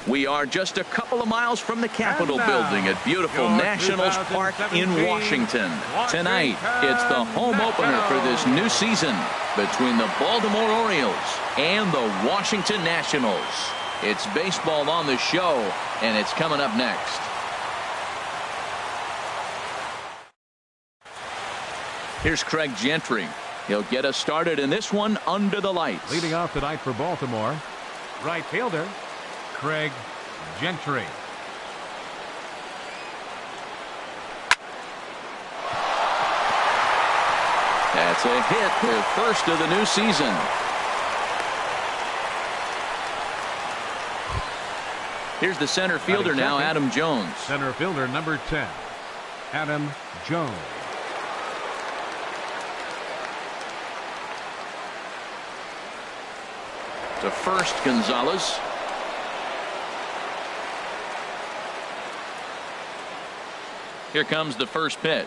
We are just a couple of miles from the Capitol building at beautiful Nationals Park in Washington. Tonight, it's the home opener for this new season between the Baltimore Orioles and the Washington Nationals. It's baseball on the show, and it's coming up next. Here's Craig Gentry. He'll get us started in this one under the lights. Leading off tonight for Baltimore, right fielder Craig Gentry. That's a hit, the first of the new season. Here's the center fielder now, Adam Jones. Center fielder number 10, Adam Jones. To first, Gonzalez. Here comes the first pitch.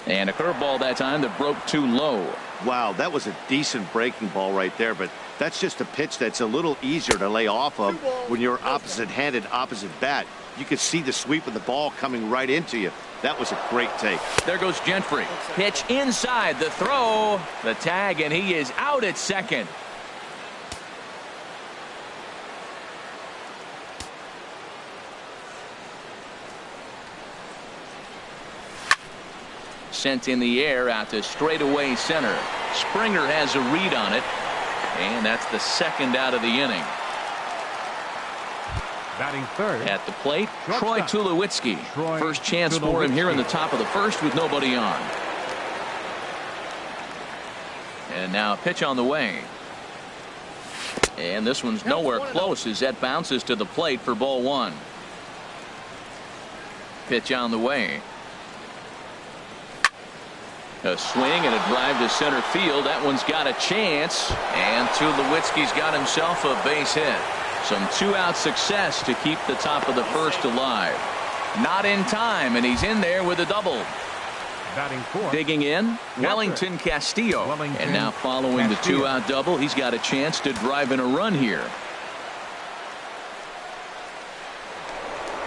And a curveball that time that broke too low. Wow, that was a decent breaking ball right there, but that's just a pitch that's a little easier to lay off of when you're opposite-handed, opposite bat. You could see the sweep of the ball coming right into you. That was a great take. There goes Gentry. Pitch inside, the throw, the tag, and he is out at second. Sent in the air out to straightaway center. Springer has a read on it, and that's the second out of the inning. Batting third at the plate, Troy Tulowitzki. First chance for him here in the top of the first with nobody on. And now a pitch on the way. And this one's nowhere close as that bounces to the plate for ball one. Pitch on the way. A swing and a drive to center field. That one's got a chance, and Tulowitzki's got himself a base hit. Some two-out success to keep the top of the first alive. Not in time, and he's in there with a double. Batting fourth. Digging in, Wellington Castillo. And now following the two-out double, he's got a chance to drive in a run here.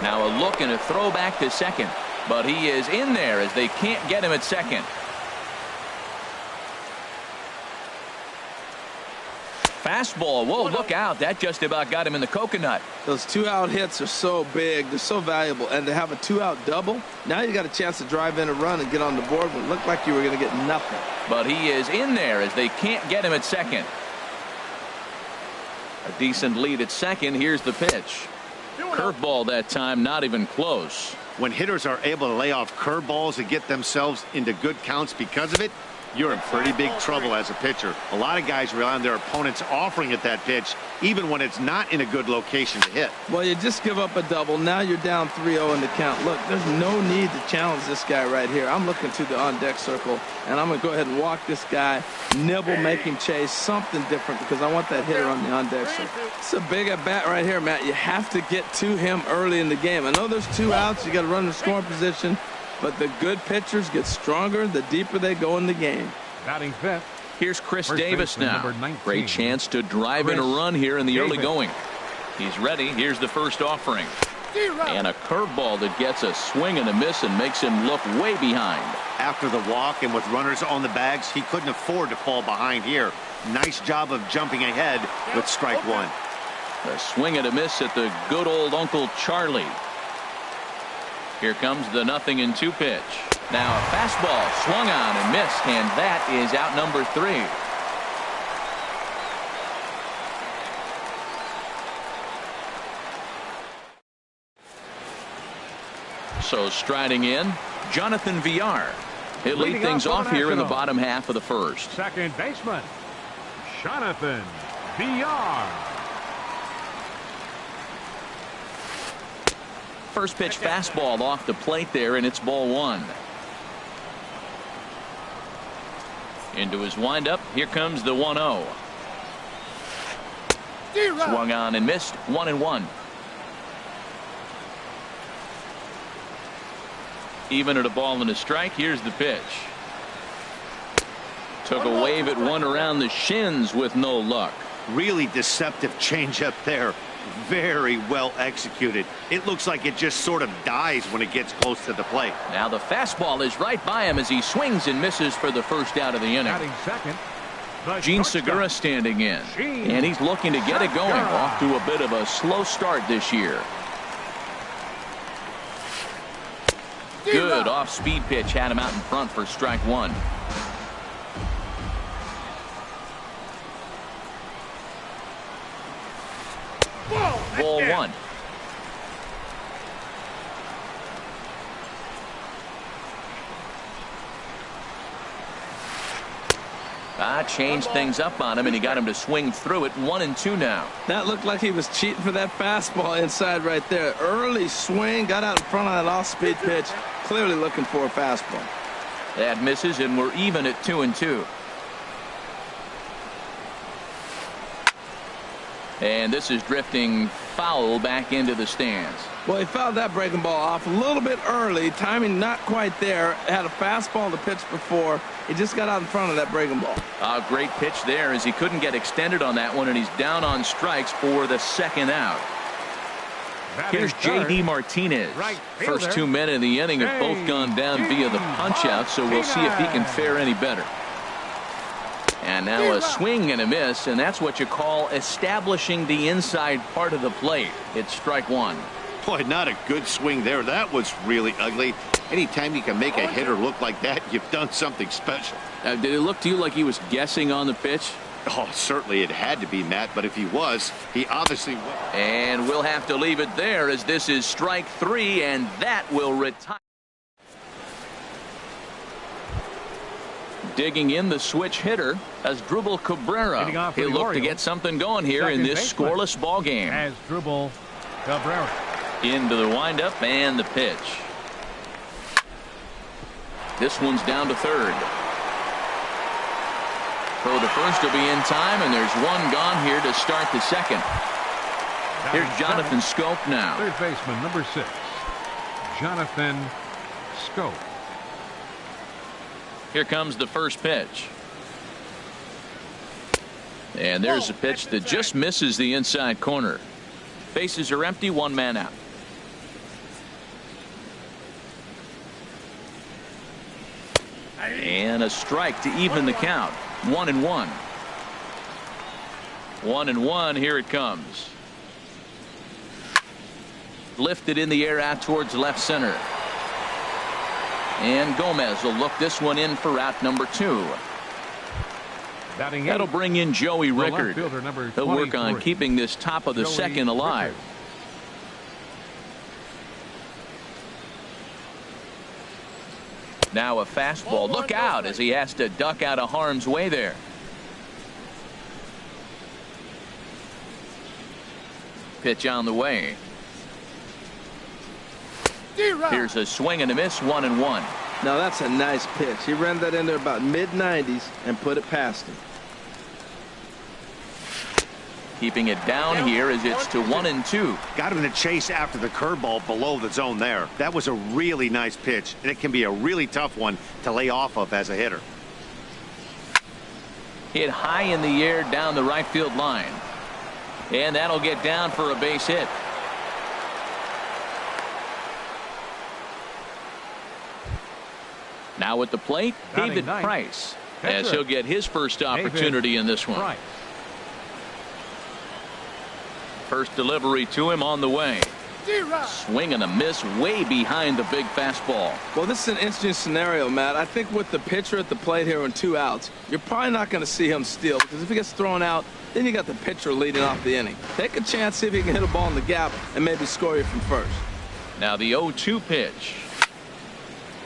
Now a look and a throw back to second, but he is in there as they can't get him at second. Fastball. Whoa, look out. That just about got him in the coconut. Those two-out hits are so big. They're so valuable. And to have a two-out double, now you got a chance to drive in a run and get on the board when it looked like you were going to get nothing. But he is in there as they can't get him at second. A decent lead at second. Here's the pitch. Curveball that time, not even close. When hitters are able to lay off curveballs and get themselves into good counts because of it, you're in pretty big trouble as a pitcher. A lot of guys rely on their opponents offering at that pitch, even when it's not in a good location to hit. Well, you just give up a double. Now you're down 3-0 in the count. Look, there's no need to challenge this guy right here. I'm looking to the on-deck circle, and I'm going to go ahead and walk this guy, nibble, make him chase, something different, because I want that hitter on the on-deck circle. It's a big at-bat right here, Matt. You have to get to him early in the game. I know there's two outs. You got to run the scoring position. But the good pitchers get stronger the deeper they go in the game. Batting fifth. Here's Chris Davis now. Great chance to drive in a run here in the early going. He's ready. Here's the first offering. And a curveball that gets a swing and a miss and makes him look way behind. After the walk and with runners on the bags, he couldn't afford to fall behind here. Nice job of jumping ahead with strike one. A swing and a miss at the good old Uncle Charlie. Here comes the 0-2 pitch. Now a fastball swung on and missed, and that is out number 3. So striding in, Jonathan Villar. He'll lead things off here in the bottom half of the first. Second baseman, Jonathan Villar. First pitch fastball off the plate there, and it's ball one. Into his windup. Here comes the 1-0. Swung on and missed. 1-1. Even at a ball and a strike. Here's the pitch. Took a wave at one around the shins with no luck. Really deceptive changeup there. Very well executed. It looks like it just sort of dies when it gets close to the plate. Now the fastball is right by him as he swings and misses for the first out of the inning. Batting second, the Gene shortstop, Segura standing in. Gene And he's looking to get it going. Segura. Off to a bit of a slow start this year. Good off-speed pitch had him out in front for strike one. Ball one. Changed things up on him, and he got him to swing through it. 1-2 now. That looked like he was cheating for that fastball inside right there. Early swing, got out in front of that off-speed pitch. Clearly looking for a fastball. That misses, and we're even at 2-2. And this is drifting foul back into the stands. Well, he fouled that breaking ball off a little bit early. Timing not quite there. Had a fastball to pitch before. He just got out in front of that breaking ball. A great pitch there as he couldn't get extended on that one, and he's down on strikes for the second out. batting Here's third, J.D. Martinez. right First fielder, 2 men in the inning have both gone down via the punch-out, so we'll see if he can fare any better. And now a swing and a miss, and that's what you call establishing the inside part of the plate. It's strike one. Boy, not a good swing there. That was really ugly. Anytime you can make a hitter look like that, you've done something special. Did it look to you like he was guessing on the pitch? Oh, certainly it had to be, Matt, but if he was, he obviously would. And we'll have to leave it there as this is strike three, and that will retire. Digging in the switch hitter as Drubal Cabrera. He'll look to get something going here in this scoreless ball game. As Drubal Cabrera. Into the windup and the pitch. This one's down to third. Throw to first will be in time, and there's one gone here to start the second. Here's Jonathan Scope now. Third baseman, number 6, Jonathan Scope. Here comes the first pitch. And there's a pitch that just misses the inside corner. Bases are empty, one man out. And a strike to even the count. 1-1. 1-1. Here it comes. Lifted in the air out towards left center. And Gomez will look this one in for out number 2. That'll bring in Joey Rickard. He'll work on keeping this top of the second alive. Now a fastball. Look out as he has to duck out of harm's way there. Pitch on the way. Here's a swing and a miss. 1-1. Now that's a nice pitch. He ran that in there about mid-90s and put it past him. Keeping it down here as it's to 1-2. Got him in a chase after the curveball below the zone there. That was a really nice pitch, and it can be a really tough one to lay off of as a hitter. Hit high in the air down the right field line. And that'll get down for a base hit. Now at the plate, David Price, as he'll get his first opportunity in this one. Price. First delivery to him on the way. Swing and a miss way behind the big fastball. Well, this is an interesting scenario, Matt. I think with the pitcher at the plate here on 2 outs, you're probably not going to see him steal, because if he gets thrown out, then you got the pitcher leading off the inning. Take a chance, see if he can hit a ball in the gap and maybe score you from first. Now the 0-2 pitch.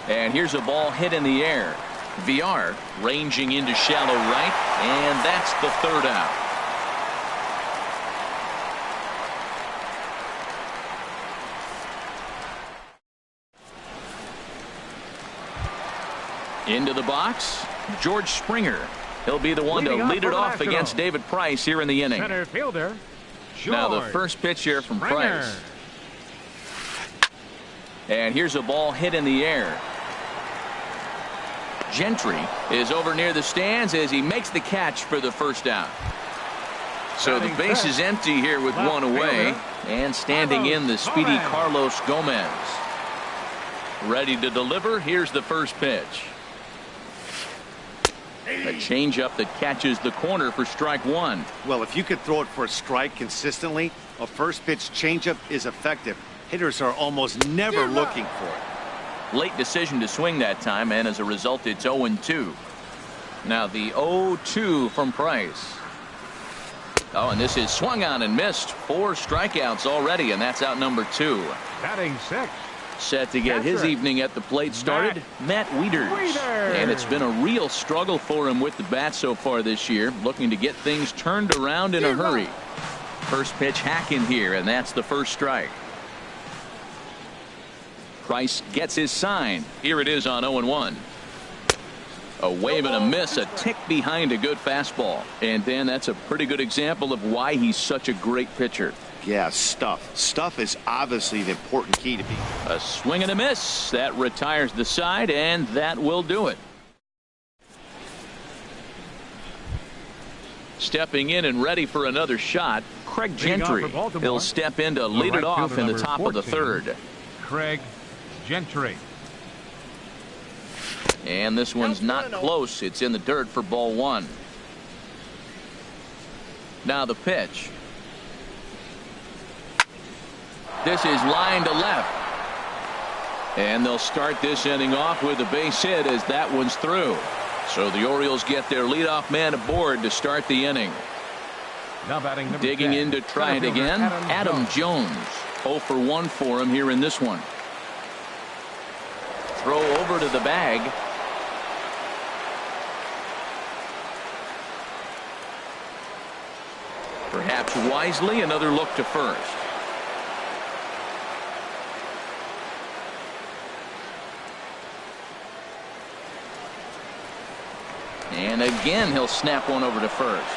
And here's a ball hit in the air. VR ranging into shallow right, and that's the third out. Into the box, George Springer. He'll be the one to lead it off against David Price here in the inning. Center fielder, George now the first pitch here from Springer. Price. And here's a ball hit in the air. Gentry is over near the stands as he makes the catch for the first out. So the base is empty here with one away, and standing in the speedy Carlos Gomez. Ready to deliver. Here's the first pitch. A changeup that catches the corner for strike one. Well, if you could throw it for a strike consistently, a first pitch changeup is effective. Hitters are almost never looking for it. Late decision to swing that time, and as a result, it's 0-2. Now the 0-2 from Price. Oh, and this is swung on and missed. 4 strikeouts already, and that's out number 2. Batting 6. Set to get his evening at the plate started, Matt Wieters. And it's been a real struggle for him with the bat so far this year, looking to get things turned around in a hurry. First pitch hacking here, and that's the first strike. Price gets his sign. Here it is on 0-1. A wave and a miss, a tick behind a good fastball. And Dan, that's a pretty good example of why he's such a great pitcher. Yeah, stuff. Stuff is obviously the important key to me. A swing and a miss. That retires the side, and that will do it. Stepping in and ready for another shot, Craig Gentry. He'll step in to lead it off in the top of the third. Craig Gentry. And this one's not close. It's in the dirt for ball 1. Now the pitch. This is line to left. And they'll start this inning off with a base hit as that one's through. So the Orioles get their leadoff man aboard to start the inning. Now batting number Digging 10. in to try it again, Adam Jones. 0 for 1 for him here in this one. Throw over to the bag. Perhaps wisely, another look to first. And again, he'll snap one over to first.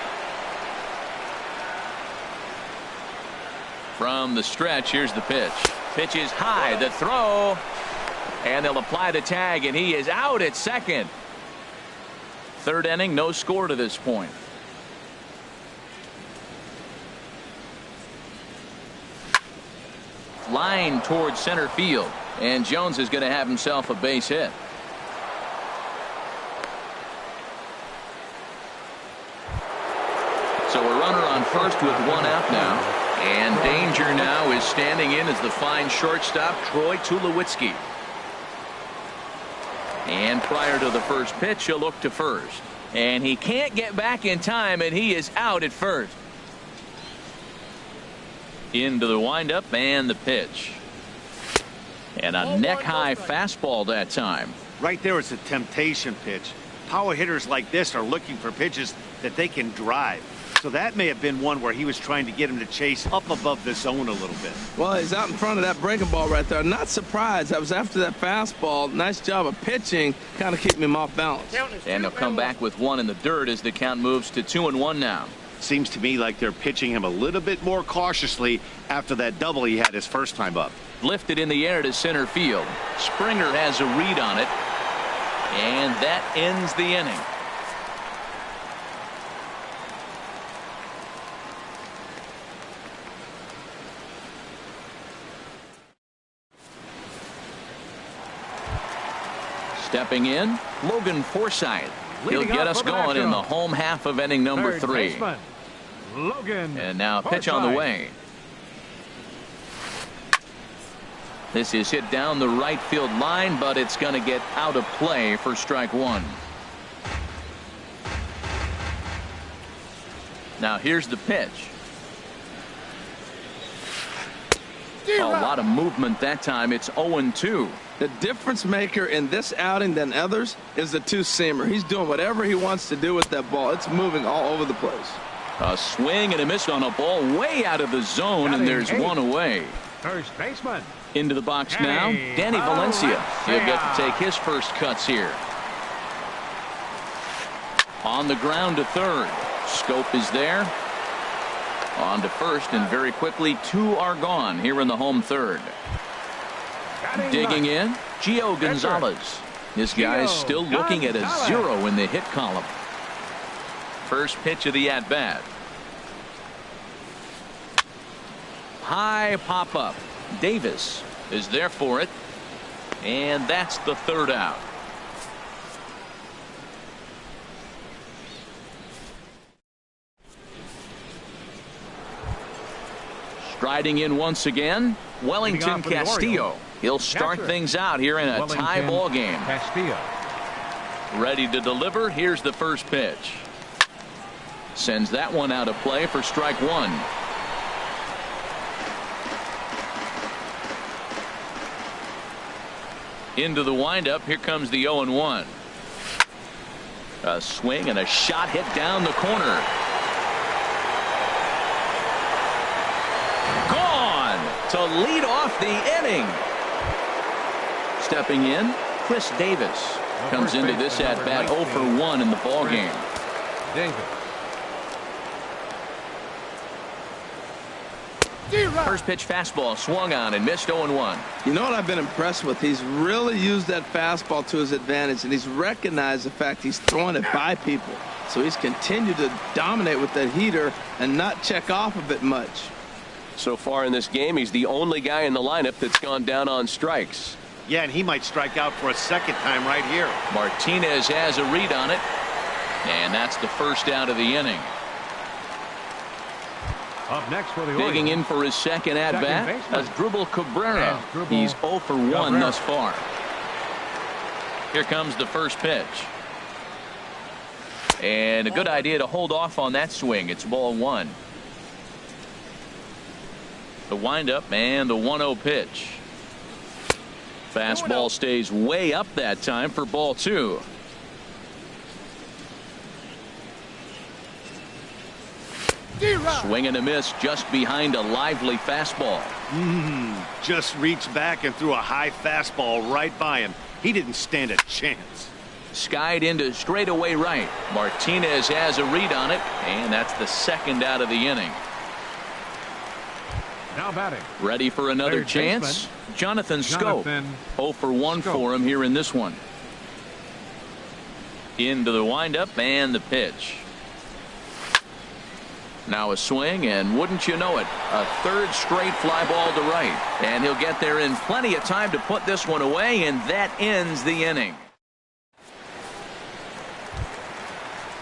From the stretch, here's the pitch. Pitch is high, the throw. And they'll apply the tag, and he is out at second. Third inning, no score to this point. Line towards center field, and Jones is going to have himself a base hit. So a runner on first with 1 out now, and danger now is standing in as the fine shortstop Troy Tulowitzki. And prior to the first pitch, he'll look to first, and he can't get back in time, and he is out at first. Into the windup and the pitch. And a neck-high fastball that time. Right there is a temptation pitch. Power hitters like this are looking for pitches that they can drive. So that may have been one where he was trying to get him to chase up above the zone a little bit. Well, he's out in front of that breaking ball right there. Not surprised. That was after that fastball. Nice job of pitching, kind of keeping him off balance. And they'll come back with 1 in the dirt as the count moves to 2-1 now. Seems to me like they're pitching him a little bit more cautiously after that double he had his first time up. Lifted in the air to center field. Springer has a read on it. And that ends the inning. Stepping in, Logan Forsythe. He'll get us going in the home half of inning number 3. Logan. And now a pitch on the way. This is hit down the right field line, but it's going to get out of play for strike 1. Now here's the pitch. A lot of movement that time. It's 0-2. The difference maker in this outing than others is the two-seamer. He's doing whatever he wants to do with that ball. It's moving all over the place. A swing and a miss on a ball way out of the zone, and there's 1 away. First baseman. Into the box now, Danny Valencia. He'll get to take his first cuts here. On the ground to third. Scope is there. On to first, and very quickly 2 are gone here in the home third. Digging in, Gio Gonzalez. This guy's still looking at a 0 in the hit column. First pitch of the at-bat. High pop up. Davis is there for it. And that's the third out. Striding in once again, Wellington Castillo. He'll start things out here in a tie ball game. Castillo. Ready to deliver. Here's the first pitch. Sends that one out of play for strike one. Into the windup. Here comes the 0-1. A swing and a shot hit down the corner. To lead off the inning. Stepping in, Chris Davis comes into this at bat 0 for 1 in the ball game. First pitch fastball swung on and missed 0-1. You know what I've been impressed with? He's really used that fastball to his advantage, and he's recognized the fact he's throwing it by people. So he's continued to dominate with that heater and not check off of it much. So far in this game, he's the only guy in the lineup that's gone down on strikes. Yeah, and he might strike out for a second time right here. Martinez has a read on it, and that's the first out of the inning. Up next for the Digging Orioles. in for his second at bat, Asdrubal Cabrera. He's 0 for 1 thus far. Here comes the first pitch. And a good idea to hold off on that swing. It's ball one. The windup and the 1-0 pitch. Fastball stays way up that time for ball two. Swing and a miss just behind a lively fastball. Just reached back and threw a high fastball right by him. He didn't stand a chance. Skied into straightaway right. Martinez has a read on it, and that's the second out of the inning. Now batting. Ready for another Third chance. baseman, Jonathan Schoop. 0 for 1 for him here in this one. Into the windup and the pitch. Now a swing, and wouldn't you know it, a third straight fly ball to right. And he'll get there in plenty of time to put this one away, and that ends the inning.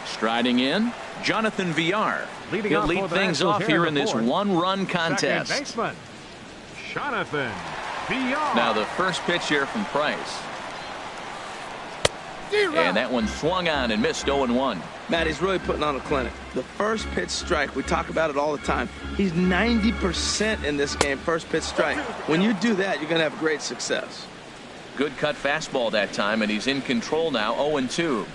Striding in, Jonathan Villar. He'll lead things off here in this one-run contest. Second baseman, Jonathan Villar. Now the first pitch here from Price. And that one swung on and missed 0-1. Matt, he's really putting on a clinic. The first pitch strike, we talk about it all the time. He's 90% in this game, first pitch strike. When you do that, you're going to have great success. Good cut fastball that time, and he's in control now, 0-2.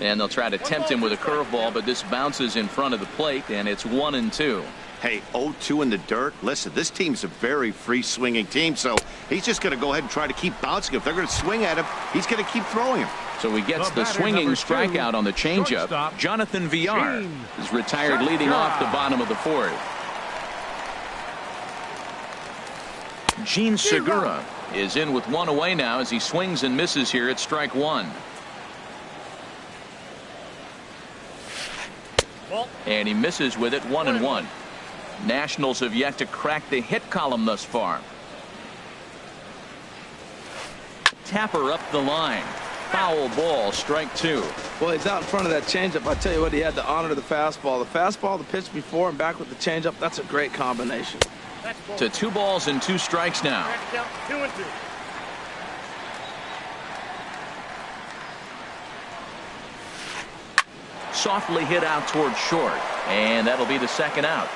And they'll try to tempt him with a curveball, but this bounces in front of the plate, and it's 1-2. Hey, 0-2 in the dirt. Listen, this team's a very free-swinging team, so he's just going to go ahead and try to keep bouncing. If they're going to swing at him, he's going to keep throwing him. So he gets the swinging strikeout on the changeup. Jonathan Villar is retired leading off the bottom of the fourth. Gene Segura is in with one away now as he swings and misses here at strike one. And he misses with it, 1-1. Nationals have yet to crack the hit column thus far. Tapper up the line. Foul ball, strike two. Well, he's out in front of that changeup. I tell you what, he had to honor the fastball. The fastball, the pitch before, and back with the changeup. That's a great combination. To 2 balls and 2 strikes now. 2-2. Softly hit out towards short, and that'll be the second out.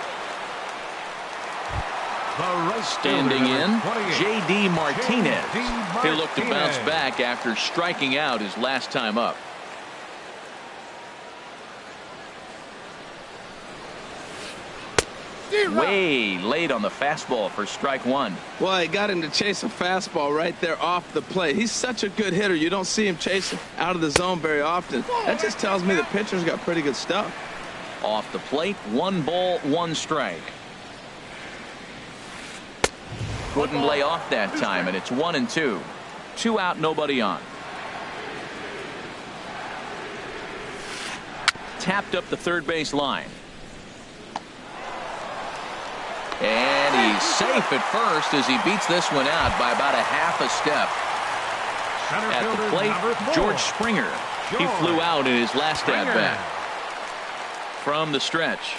Standing in, J.D. Martinez. He'll look to bounce back after striking out his last time up. Way late on the fastball for strike one. Well, he got him to chase a fastball right there off the plate. He's such a good hitter. You don't see him chasing out of the zone very often. That just tells me the pitcher's got pretty good stuff. Off the plate, 1 ball, 1 strike. Couldn't lay off that time, and it's 1-2. 2 out, nobody on. Tapped up the third base line. And he's safe at first as he beats this one out by about a half a step. At the plate, George Springer. He flew out in his last at-bat. From the stretch.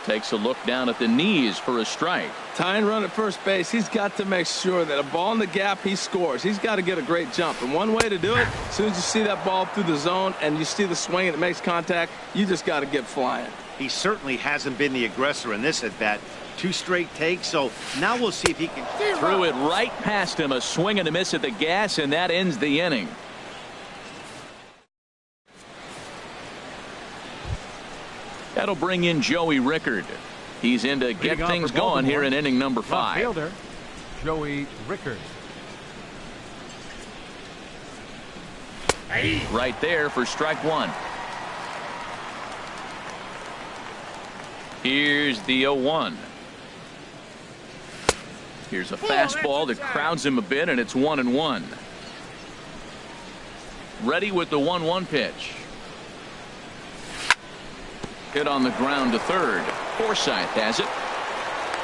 Takes a look down at the knees for a strike. Tying run at first base, he's got to make sure that a ball in the gap, he scores. He's got to get a great jump. And one way to do it, as soon as you see that ball through the zone and you see the swing and it makes contact, you just got to get flying. He certainly hasn't been the aggressor in this at-bat. 2 straight takes, so now we'll see if he can. Threw it right past him, a swing and a miss at the gas, and that ends the inning. That'll bring in Joey Rickard. He's in to get things going here in inning number 5. Fielder, Joey Rickard. Right there for strike 1. Here's the 0-1. Here's a fastball that crowds him a bit, and it's 1-1. Ready with the 1-1 pitch. Hit on the ground to third. Forsythe has it.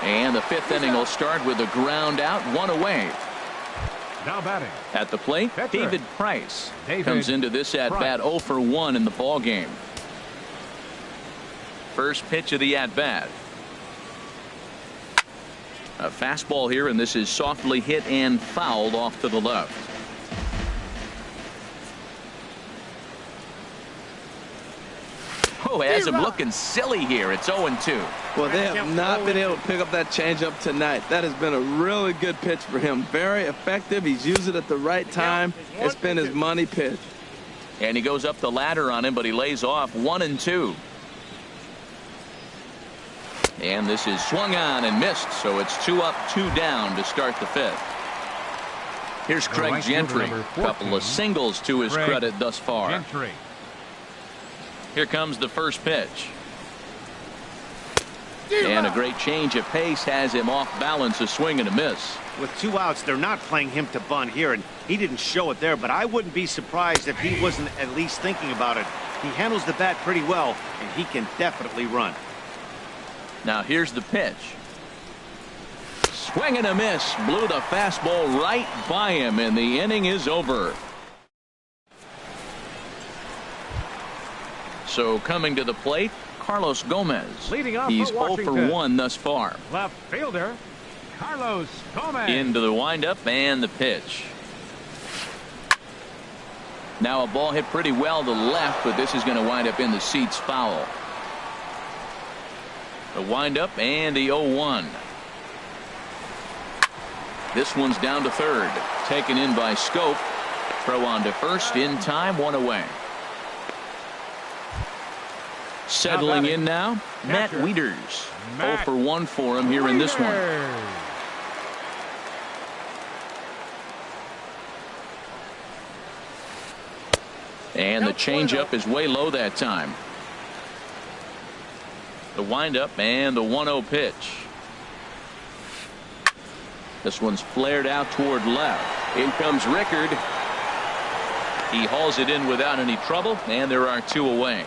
And the 5th inning will start with a ground out, 1 away. Now batting. At the plate, Pitcher. David Price comes into this at-bat 0 for 1 in the ball game. First pitch of the at-bat. A fastball here, and this is softly hit and fouled off to the left. Oh, has him looking silly here. It's 0-2. Well, they have not been able to pick up that changeup tonight. That has been a really good pitch for him. Very effective. He's used it at the right time. It's been his money pitch. And he goes up the ladder on him, but he lays off 1-2. And this is swung on and missed, so it's 2 up, 2 down to start the 5th. Here's Craig Gentry. Couple of singles to his credit thus far. Gentry. Here comes the first pitch. And a great change of pace has him off balance, a swing and a miss. With 2 outs, they're not playing him to bunt here, and he didn't show it there, but I wouldn't be surprised if he wasn't at least thinking about it. He handles the bat pretty well, and he can definitely run. Now here's the pitch. Swing and a miss. Blew the fastball right by him, and the inning is over. So coming to the plate, Carlos Gomez. Leading off He's for 0 for 1 thus far. Left fielder, Carlos Gomez. Into the windup and the pitch. Now a ball hit pretty well to left, but this is going to wind up in the seats foul. The windup and the 0-1. This one's down to third. Taken in by Scope. Throw on to first in time, 1 away. Settling in now, Matt Wieters. 0 for 1 for him here in this one. And the changeup is way low that time. The windup and the 1-0 pitch. This one's flared out toward left. In comes Rickard. He hauls it in without any trouble, and there are 2 away.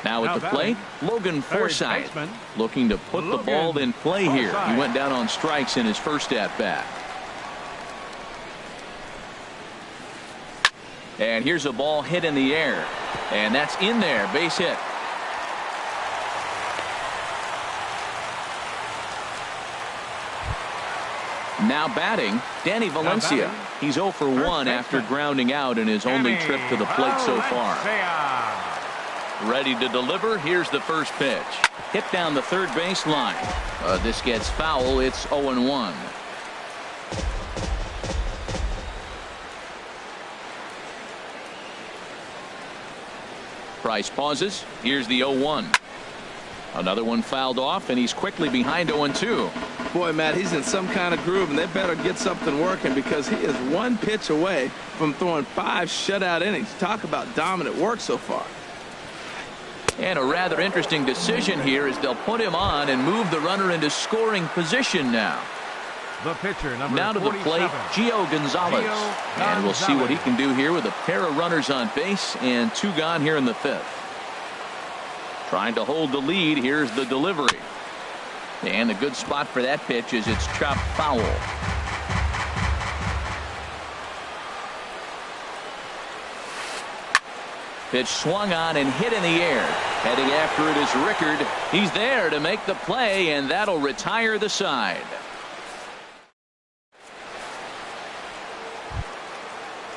Now at the plate, Logan Forsythe looking to put the ball in play here. He went down on strikes in his first at-bat. And here's a ball hit in the air. And that's in there. Base hit. Now batting, Danny Valencia. He's 0 for 1 after grounding out in his only trip to the plate so far. Ready to deliver. Here's the first pitch. Hit down the third base line. This gets foul. It's 0-1. Price pauses. Here's the 0-1. Another one fouled off, and he's quickly behind 0-2. Boy, Matt, he's in some kind of groove, and they better get something working because he is 1 pitch away from throwing 5 shutout innings. Talk about dominant work so far. And a rather interesting decision here as they'll put him on and move the runner into scoring position now. The pitcher, number now to the plate, Gio Gonzalez. And we'll see what he can do here with a pair of runners on base and 2 gone here in the 5th. Trying to hold the lead. Here's the delivery. And a good spot for that pitch is it's chopped foul. Pitch swung on and hit in the air. Heading after it is Rickard. He's there to make the play, and that'll retire the side.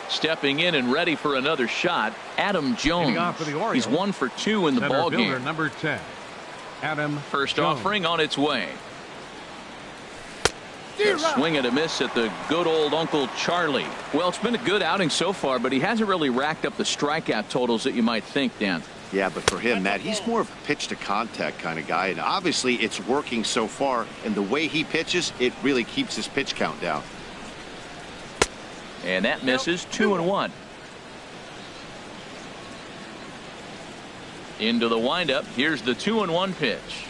Stepping in and ready for another shot, Adam Jones. He's 1 for 2 in the ball game. Number 10, Adam First Jones. offering on its way. A swing and a miss at the good old Uncle Charlie. Well, it's been a good outing so far, but he hasn't really racked up the strikeout totals that you might think, Dan. Yeah, but for him, Matt, he's more of a pitch to contact kind of guy, and obviously it's working so far, and the way he pitches, it really keeps his pitch count down. And that misses. 2-1. Into the windup. Here's the 2-1 pitch.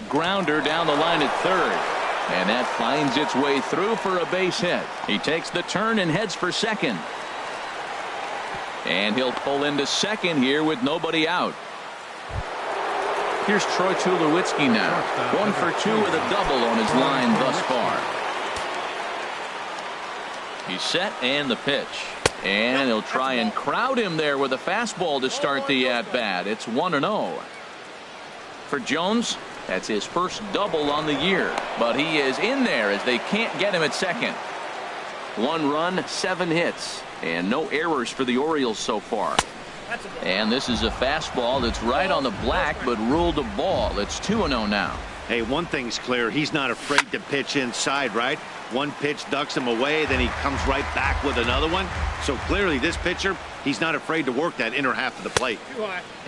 Grounder down the line at third. And that finds its way through for a base hit. He takes the turn and heads for second. And he'll pull into second here with nobody out. Here's Troy Tulowitzki now. 1 for 2 with a double on his line thus far. He's set and the pitch. And he'll try and crowd him there with a fastball to start the at-bat. It's 1-0. For Jones, that's his first double on the year. But he is in there as they can't get him at second. 1 run, 7 hits. And no errors for the Orioles so far. And this is a fastball that's right on the black but ruled a ball. It's 2-0 now. Hey, one thing's clear. He's not afraid to pitch inside, right? One pitch ducks him away, then he comes right back with another one. So clearly this pitcher, he's not afraid to work that inner half of the plate.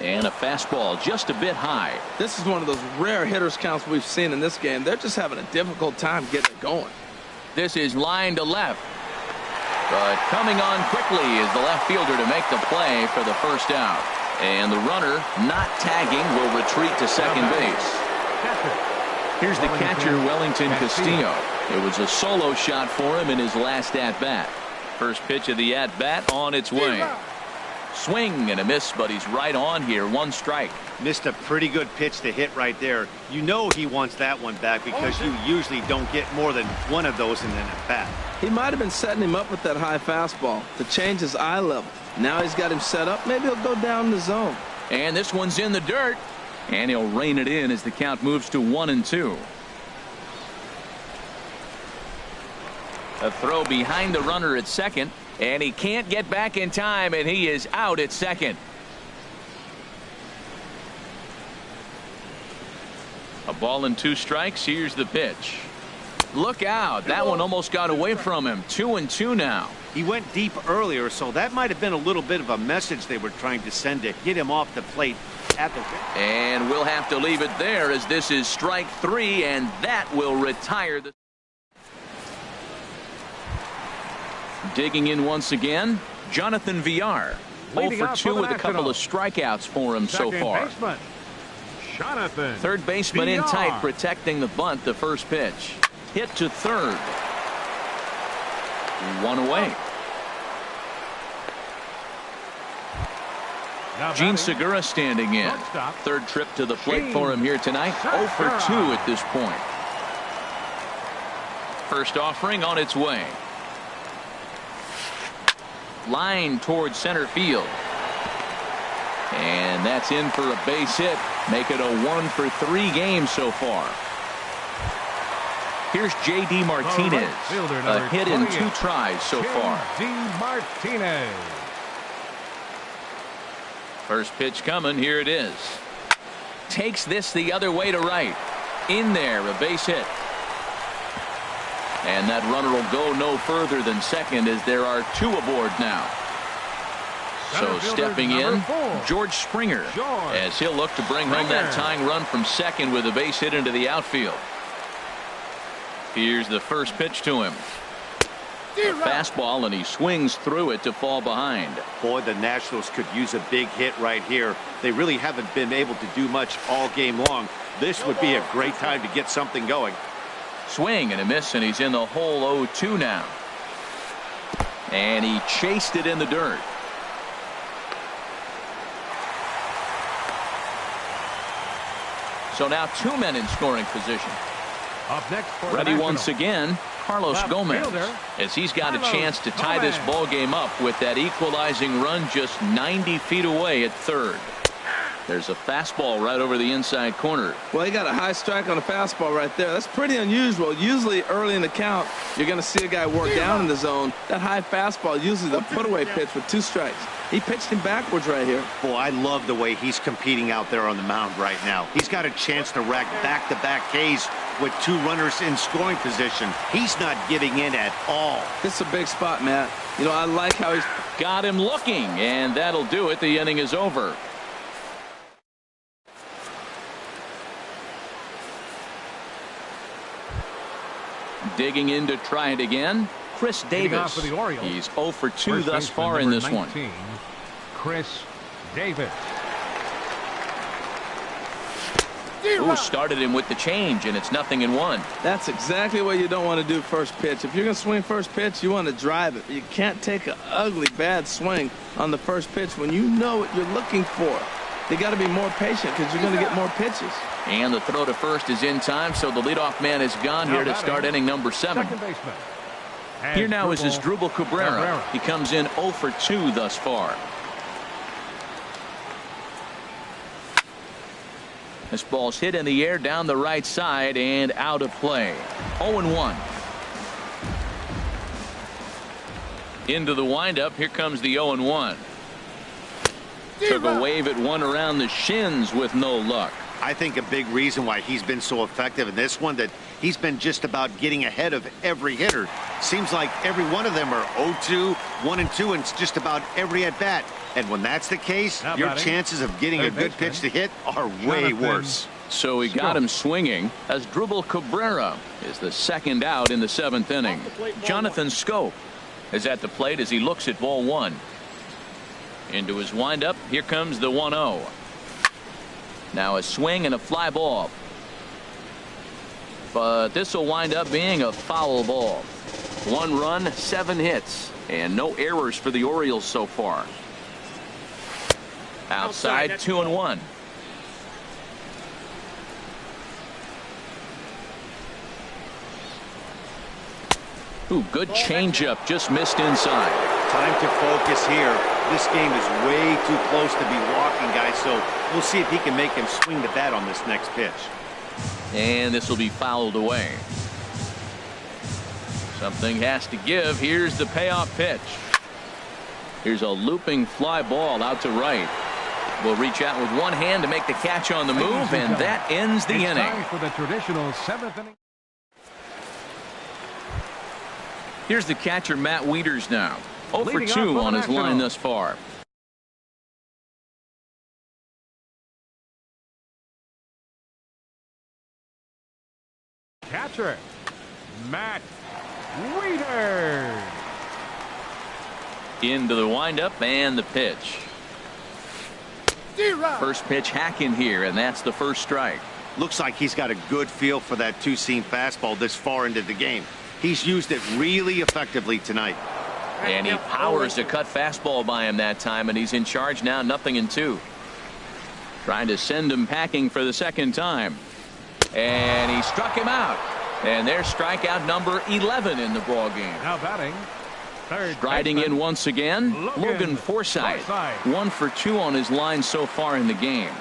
And a fastball just a bit high. This is one of those rare hitters counts we've seen in this game. They're just having a difficult time getting it going. This is line to left. But coming on quickly is the left fielder to make the play for the first out. And the runner, not tagging, will retreat to second base. Here's the catcher, Wellington Castillo. It was a solo shot for him in his last at-bat. First pitch of the at-bat on its way. Swing and a miss, but he's right on here. 1 strike. Missed a pretty good pitch to hit right there. You know he wants that one back because you usually don't get more than one of those in an at-bat. He might have been setting him up with that high fastball to change his eye level. Now he's got him set up. Maybe he'll go down the zone. And this one's in the dirt. And he'll rein it in as the count moves to 1-2. A throw behind the runner at second. And he can't get back in time, and he is out at second. A ball and 2 strikes. Here's the pitch. Look out. That one almost got away from him. 2-2 now. He went deep earlier, so that might have been a little bit of a message they were trying to send to get him off the plate at the. And we'll have to leave it there as this is strike 3, and that will retire the. Digging in once again, Jonathan Villar. 0 for 2 with a couple of strikeouts for him so far. Jonathan Third baseman in tight, protecting the bunt. The first pitch. Hit to third. 1 away. Gene Segura standing in. Third trip to the plate for him here tonight. 0 for 2 at this point. First offering on its way. Line towards center field. And that's in for a base hit. Make it a 1 for 3 game so far. Here's J.D. Martinez. A hit in 2 tries so far. J.D. Martinez. First pitch coming. Here it is. Takes this the other way to right. In there, a base hit. And that runner will go no further than second as there are 2 aboard now. So stepping in, George Springer, as he'll look to bring home that tying run from second with a base hit into the outfield. Here's the first pitch to him. A fastball, and he swings through it to fall behind. Boy, the Nationals could use a big hit right here. They really haven't been able to do much all game long. This would be a great time to get something going. Swing and a miss, and he's in the hole 0-2 now. And he chased it in the dirt. So now 2 men in scoring position. Up next for Ready the once again, Carlos The Gomez, fielder, as he's got a Carlos chance to tie this Gomez. ball game up with that equalizing run just 90 feet away at third. There's a fastball right over the inside corner. Well, he got a high strike on a fastball right there. That's pretty unusual. Usually early in the count, you're going to see a guy work down in the zone. That high fastball, usually the put-away pitch with 2 strikes. He pitched him backwards right here. Boy, I love the way he's competing out there on the mound right now. He's got a chance to rack back-to-back Ks with 2 runners in scoring position. He's not giving in at all. This is a big spot, Matt. You know, I like how he's Got him looking, and that'll do it. The inning is over. Digging in to try it again, Chris Leading off Davis. for the Orioles. He's 0 for 2 First thus baseman, far in number this one. 19, Chris Davis. Who started him with the change, and it's 0-1. That's exactly what you don't want to do first pitch. If you're going to swing first pitch, you want to drive it. You can't take an ugly, bad swing on the first pitch when you know what you're looking for. They got to be more patient because you're going to get more pitches. And the throw to first is in time, so the leadoff man is gone here to start inning number 7. Second baseman. Here now is Asdrubal Cabrera. Cabrera. He comes in 0 for 2 thus far. This ball's hit in the air down the right side and out of play. 0-1. Into the windup. Here comes the 0-1. Took a wave at one around the shins with no luck. I think a big reason why he's been so effective in this one, that he's been just about getting ahead of every hitter. Seems like every one of them are 0-2, 1-2, and it's just about every at-bat. And when that's the case, Now your batting, chances of getting a third good baseman, pitch to hit are way Jonathan worse. So he got him swinging. Asdrubal Cabrera is the second out in the 7th inning. Jonathan Scope is at the plate as he looks at ball 1. Into his windup. Here comes the 1-0. Now a swing and a fly ball. But this will wind up being a foul ball. 1 run, 7 hits, and no errors for the Orioles so far. Outside, 2-1. Ooh, good changeup, just missed inside. Time to focus here. This game is way too close to be walking, guys, so we'll see if he can make him swing the bat on this next pitch. And this will be fouled away. Something has to give. Here's the payoff pitch. Here's a looping fly ball out to right. Will reach out with one hand to make the catch on the move, and that ends the inning. Time for the traditional 7th inning. Here's the catcher, Matt Wieters, now. 0 for Leading 2 off on his National. line thus far. Catcher, Matt Wieters. Into the windup and the pitch. First pitch hacking here, and that's the first strike. Looks like he's got a good feel for that 2-seam fastball this far into the game. He's used it really effectively tonight. And he powers a cut fastball by him that time, and he's in charge now, 0-2. Trying to send him packing for the second time. And he struck him out. And there's strikeout number 11 in the ball game. Now batting, third Striding baseman, in once again, Logan Forsythe. 1 for 2 on his line so far in the game.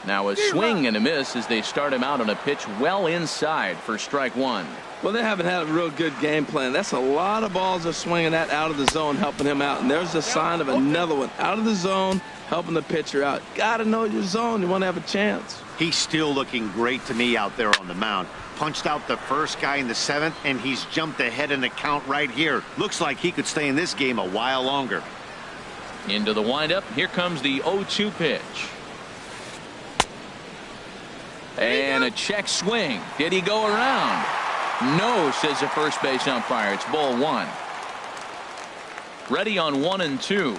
Now a swing and a miss as they start him out on a pitch well inside for strike 1. Well, they haven't had a real good game plan. That's a lot of balls they're swinging at out of the zone, helping him out. And there's a sign of another one out of the zone, helping the pitcher out. Got to know your zone. You want to have a chance. He's still looking great to me out there on the mound. Punched out the first guy in the 7th, and he's jumped ahead in the count right here. Looks like he could stay in this game a while longer. Into the windup. Here comes the 0-2 pitch. And a check swing. Did he go around? No, says the first base umpire. It's ball 1. Ready on 1 and 2.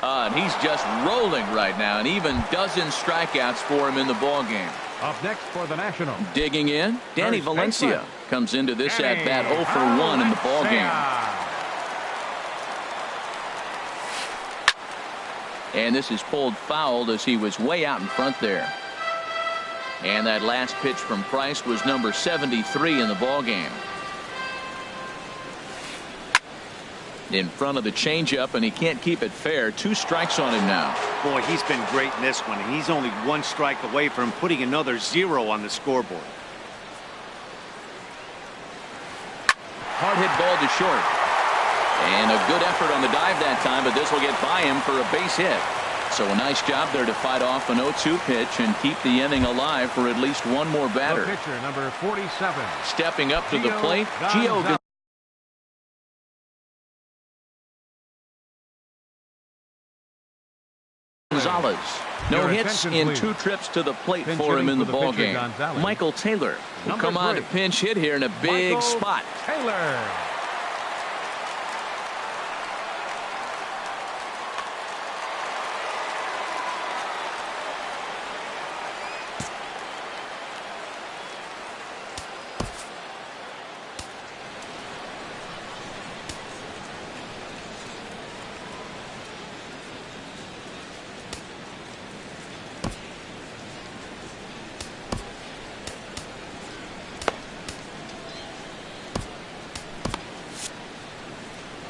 And he's just rolling right now, and even dozen strikeouts for him in the ball game. Up next for the National. Digging in, Danny First Valencia baseman. comes into this at bat 0 for 1 in the ball game. And this is pulled fouled as he was way out in front there. And that last pitch from Price was number 73 in the ballgame. In front of the changeup, and he can't keep it fair. 2 strikes on him now. Boy, he's been great in this one, and he's only 1 strike away from putting another 0 on the scoreboard. Hard hit ball to short. And a good effort on the dive that time, but this will get by him for a base hit. So a nice job there to fight off an 0-2 pitch and keep the inning alive for at least one more batter. The pitcher, number 47. Stepping up to the plate, Gio Gonzalez. No hits in 2 trips to the plate for him in the ballgame. Michael Taylor will come on to pinch hit here in a big spot. Taylor.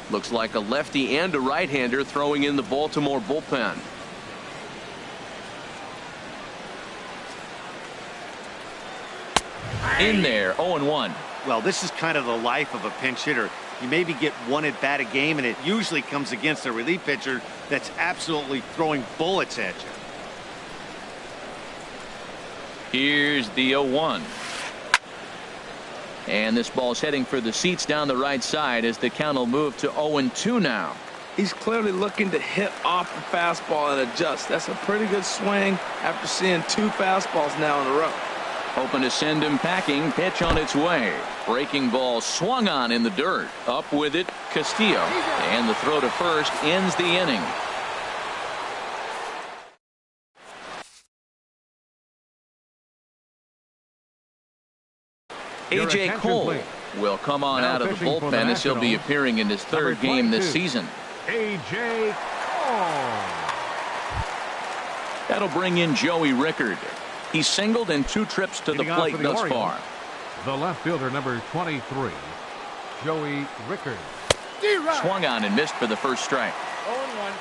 Looks like a lefty and a right-hander throwing in the Baltimore bullpen. In there, 0-1. Well, this is kind of the life of a pinch hitter. You maybe get 1 at bat a game, and it usually comes against a relief pitcher that's absolutely throwing bullets at you. Here's the 0-1. And this ball's heading for the seats down the right side as the count will move to 0-2 now. He's clearly looking to hit off the fastball and adjust. That's a pretty good swing after seeing 2 fastballs now in a row. Hoping to send him packing. Pitch on its way. Breaking ball swung on in the dirt. Up with it, Castillo. And the throw to first ends the inning. A.J. Cole will come on out of the bullpen as he'll be appearing in his 3rd game this season. A.J. Cole. That'll bring in Joey Rickard. He's singled in 2 trips to the plate thus far. The left fielder, number 23, Joey Rickard. Swung on and missed for the first strike. 0-1.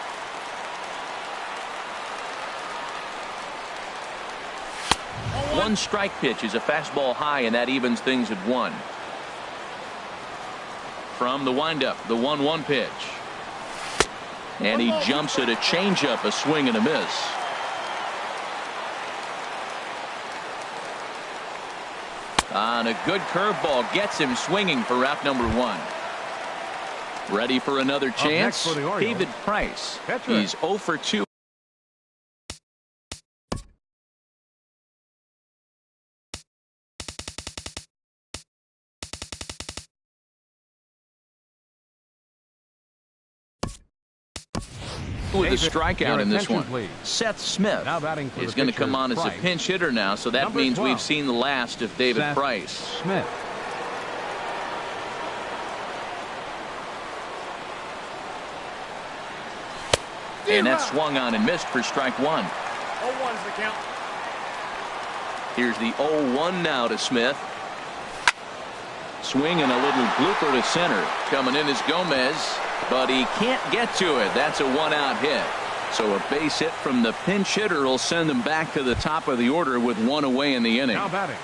One strike pitch is a fastball high, and that evens things at 1. From the windup, the 1-1 pitch. And he jumps at a changeup, a swing and a miss. On a good curveball gets him swinging for out number 1. Ready for another chance? David Price. He's 0 for 2. With a strikeout in this one. Please. Seth Smith is going to come on as a Price. pinch hitter now, so that Number means 12. we've seen the last of David Seth Price. Smith. And that swung on and missed for strike 1. 0-1's the count. Here's the 0-1 now to Smith. Swing and a little blooper to center. Coming in is Gomez, but he can't get to it. That's a 1-out hit. So a base hit from the pinch hitter will send them back to the top of the order with 1 away in the inning. Now batting.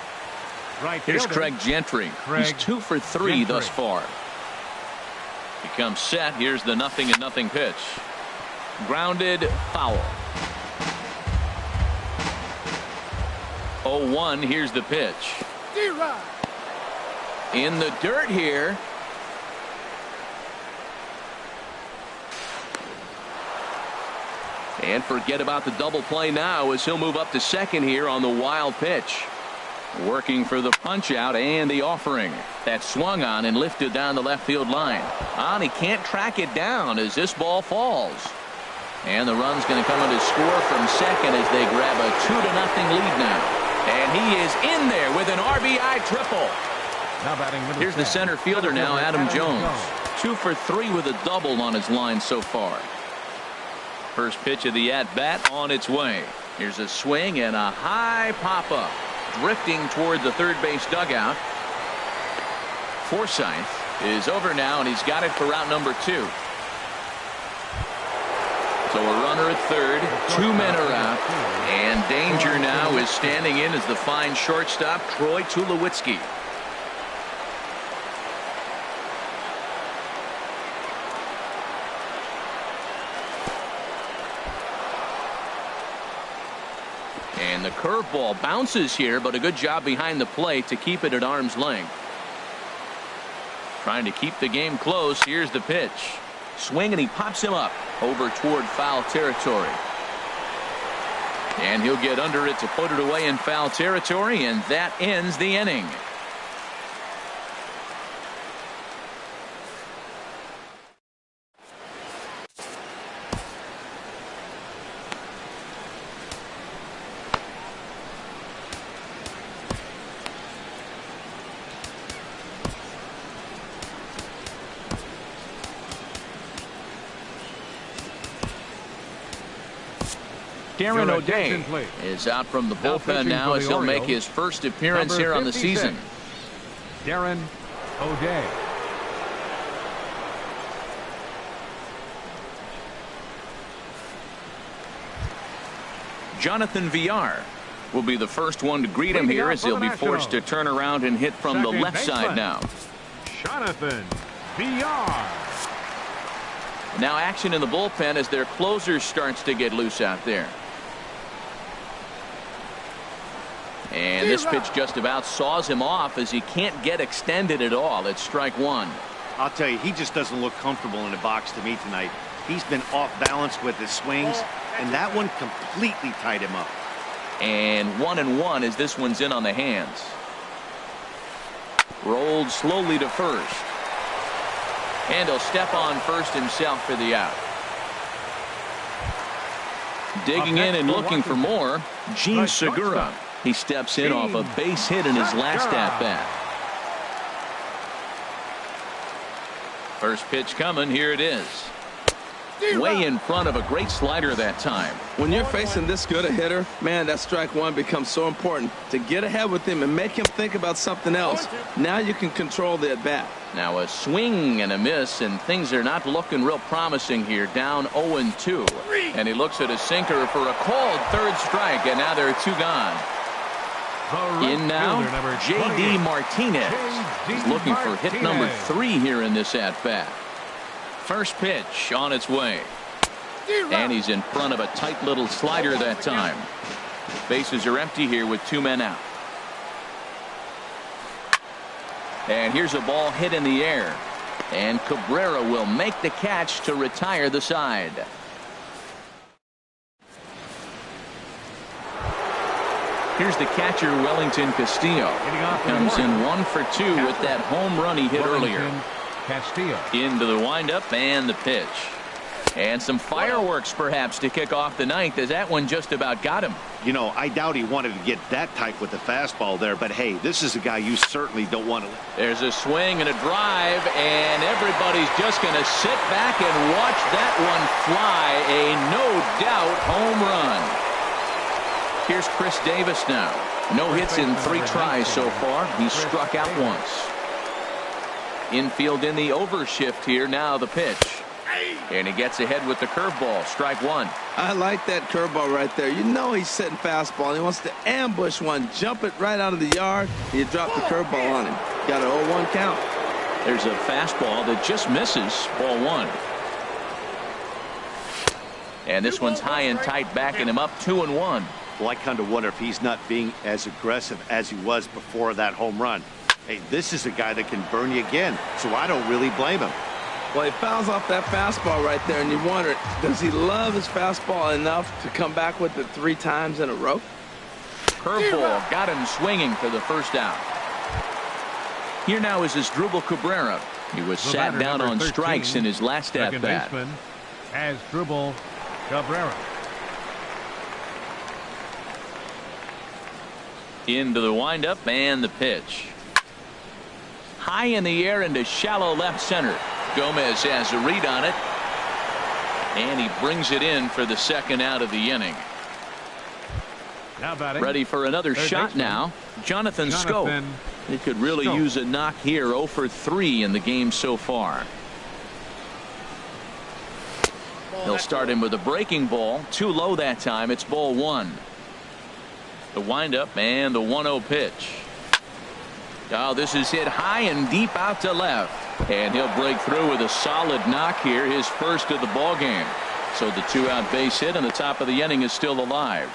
Right Here's fielder. Craig Gentry. He's 2 for 3 thus far. He comes set. Here's the 0-0 pitch. Grounded, foul. 0-1. Here's the pitch. In the dirt here. And forget about the double play now as he'll move up to second here on the wild pitch. Working for the punch out and the offering. That swung on and lifted down the left field line. He can't track it down as this ball falls. And the run's going to come in to score from second as they grab a 2-0 lead now. And he is in there with an RBI triple. Now batting Here's the center fielder now, Adam Jones. 2 for 3 with a double on his line so far. First pitch of the at-bat on its way. Here's a swing and a high pop-up. Drifting toward the third base dugout. Forsythe is over now, and he's got it for route number 2. So a runner at third, 2 men are out, and danger now is standing in as the fine shortstop, Troy Tulowitzki. And the curveball bounces here, but a good job behind the plate to keep it at arm's length. Trying to keep the game close. Here's the pitch. Swing, and he pops him up over toward foul territory. And he'll get under it to put it away in foul territory, and that ends the inning. Darren O'Day is out from the bullpen now as he'll make his first appearance here on the season. Darren O'Day. Jonathan Villar will be the first one to greet him here as he'll be forced to turn around and hit from the left side now. Jonathan Villar. Now action in the bullpen as their closer starts to get loose out there. And this pitch just about saws him off as he can't get extended at all. It's strike 1. I'll tell you, he just doesn't look comfortable in the box to me tonight. He's been off balance with his swings, and that one completely tied him up. And 1-1 as this one's in on the hands. Rolled slowly to first. And he'll step on first himself for the out. Digging in and looking for more, Gene Segura. He steps in off a base hit in his last at-bat. First pitch coming. Here it is. Way in front of a great slider that time. When you're facing this good a hitter, man, that strike 1 becomes so important to get ahead with him and make him think about something else. Now you can control the at-bat. Now a swing and a miss, and things are not looking real promising here. Down 0-2. And he looks at a sinker for a called third strike, and now there are 2 gone. In now, J.D. Martinez. He's looking for hit number 3 here in this at-bat. First pitch on its way. And he's in front of a tight little slider that time. Bases are empty here with 2 men out. And here's a ball hit in the air. And Cabrera will make the catch to retire the side. Here's the catcher, Wellington Castillo. Comes in 1 for 2 with that home run he hit earlier. Castillo. Into the windup and the pitch. And some fireworks perhaps to kick off the 9th as that one just about got him. You know, I doubt he wanted to get that tight with the fastball there, but hey, this is a guy you certainly don't want to. There's a swing and a drive, and everybody's just going to sit back and watch that one fly. A no-doubt home run. Here's Chris Davis now. No hits in 3 tries so far. He's struck out once. Infield in the overshift here. Now the pitch. And he gets ahead with the curveball. Strike 1. I like that curveball right there. You know he's setting fastball, and he wants to ambush one, jump it right out of the yard. You drop the curveball on him. Got an 0-1 count. There's a fastball that just misses. Ball 1. And this one's high and tight, backing him up 2-1. Well, I kind of wonder if he's not being as aggressive as he was before that home run. Hey, this is a guy that can burn you again, so I don't really blame him. Well, he fouls off that fastball right there, and you wonder, does he love his fastball enough to come back with it 3 times in a row? Curveball got him swinging for the first out. Here now is Asdrubal Cabrera. He was sat down on 13, strikes in his last at-bat. Asdrubal Cabrera. Into the windup and the pitch. High in the air into shallow left center. Gomez has a read on it. And he brings it in for the second out of the inning. Now batting. Ready for another shot now. Jonathan Schoop. He could really use a knock here. 0 for 3 in the game so far. He'll start him with a breaking ball. Too low that time. It's ball 1. The windup and the 1-0 pitch. Oh, this is hit high and deep out to left. And he'll break through with a solid knock here. His first of the ball game. So the 2-out base hit and the top of the inning is still alive.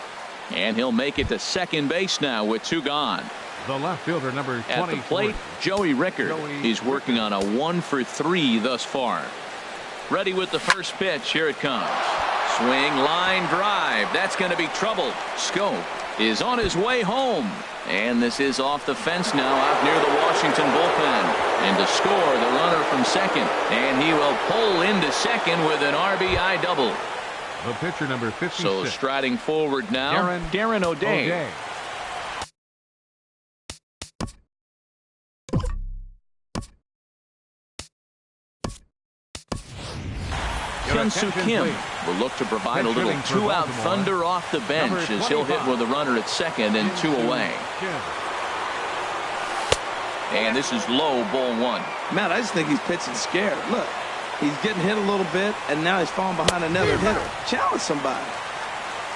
And he'll make it to second base now with 2 gone. The left fielder, number 23. At the plate, Joey Rickard. He's working on a 1 for 3 thus far. Ready with the first pitch. Here it comes. Swing, line drive. That's going to be trouble. Schoop is on his way home. And this is off the fence now out near the Washington bullpen. And to score, the runner from second. And he will pull into second with an RBI double. The pitcher, number 56. So striding forward now, Darren O'Day. Hyun-Soo Kim will look to provide a little 2-out thunder off the bench as he'll hit with a runner at second and 2 away. And this is low, ball 1. Matt, I just think he's pitching scared. Look, he's getting hit a little bit, and now he's falling behind another hitter. Challenge somebody.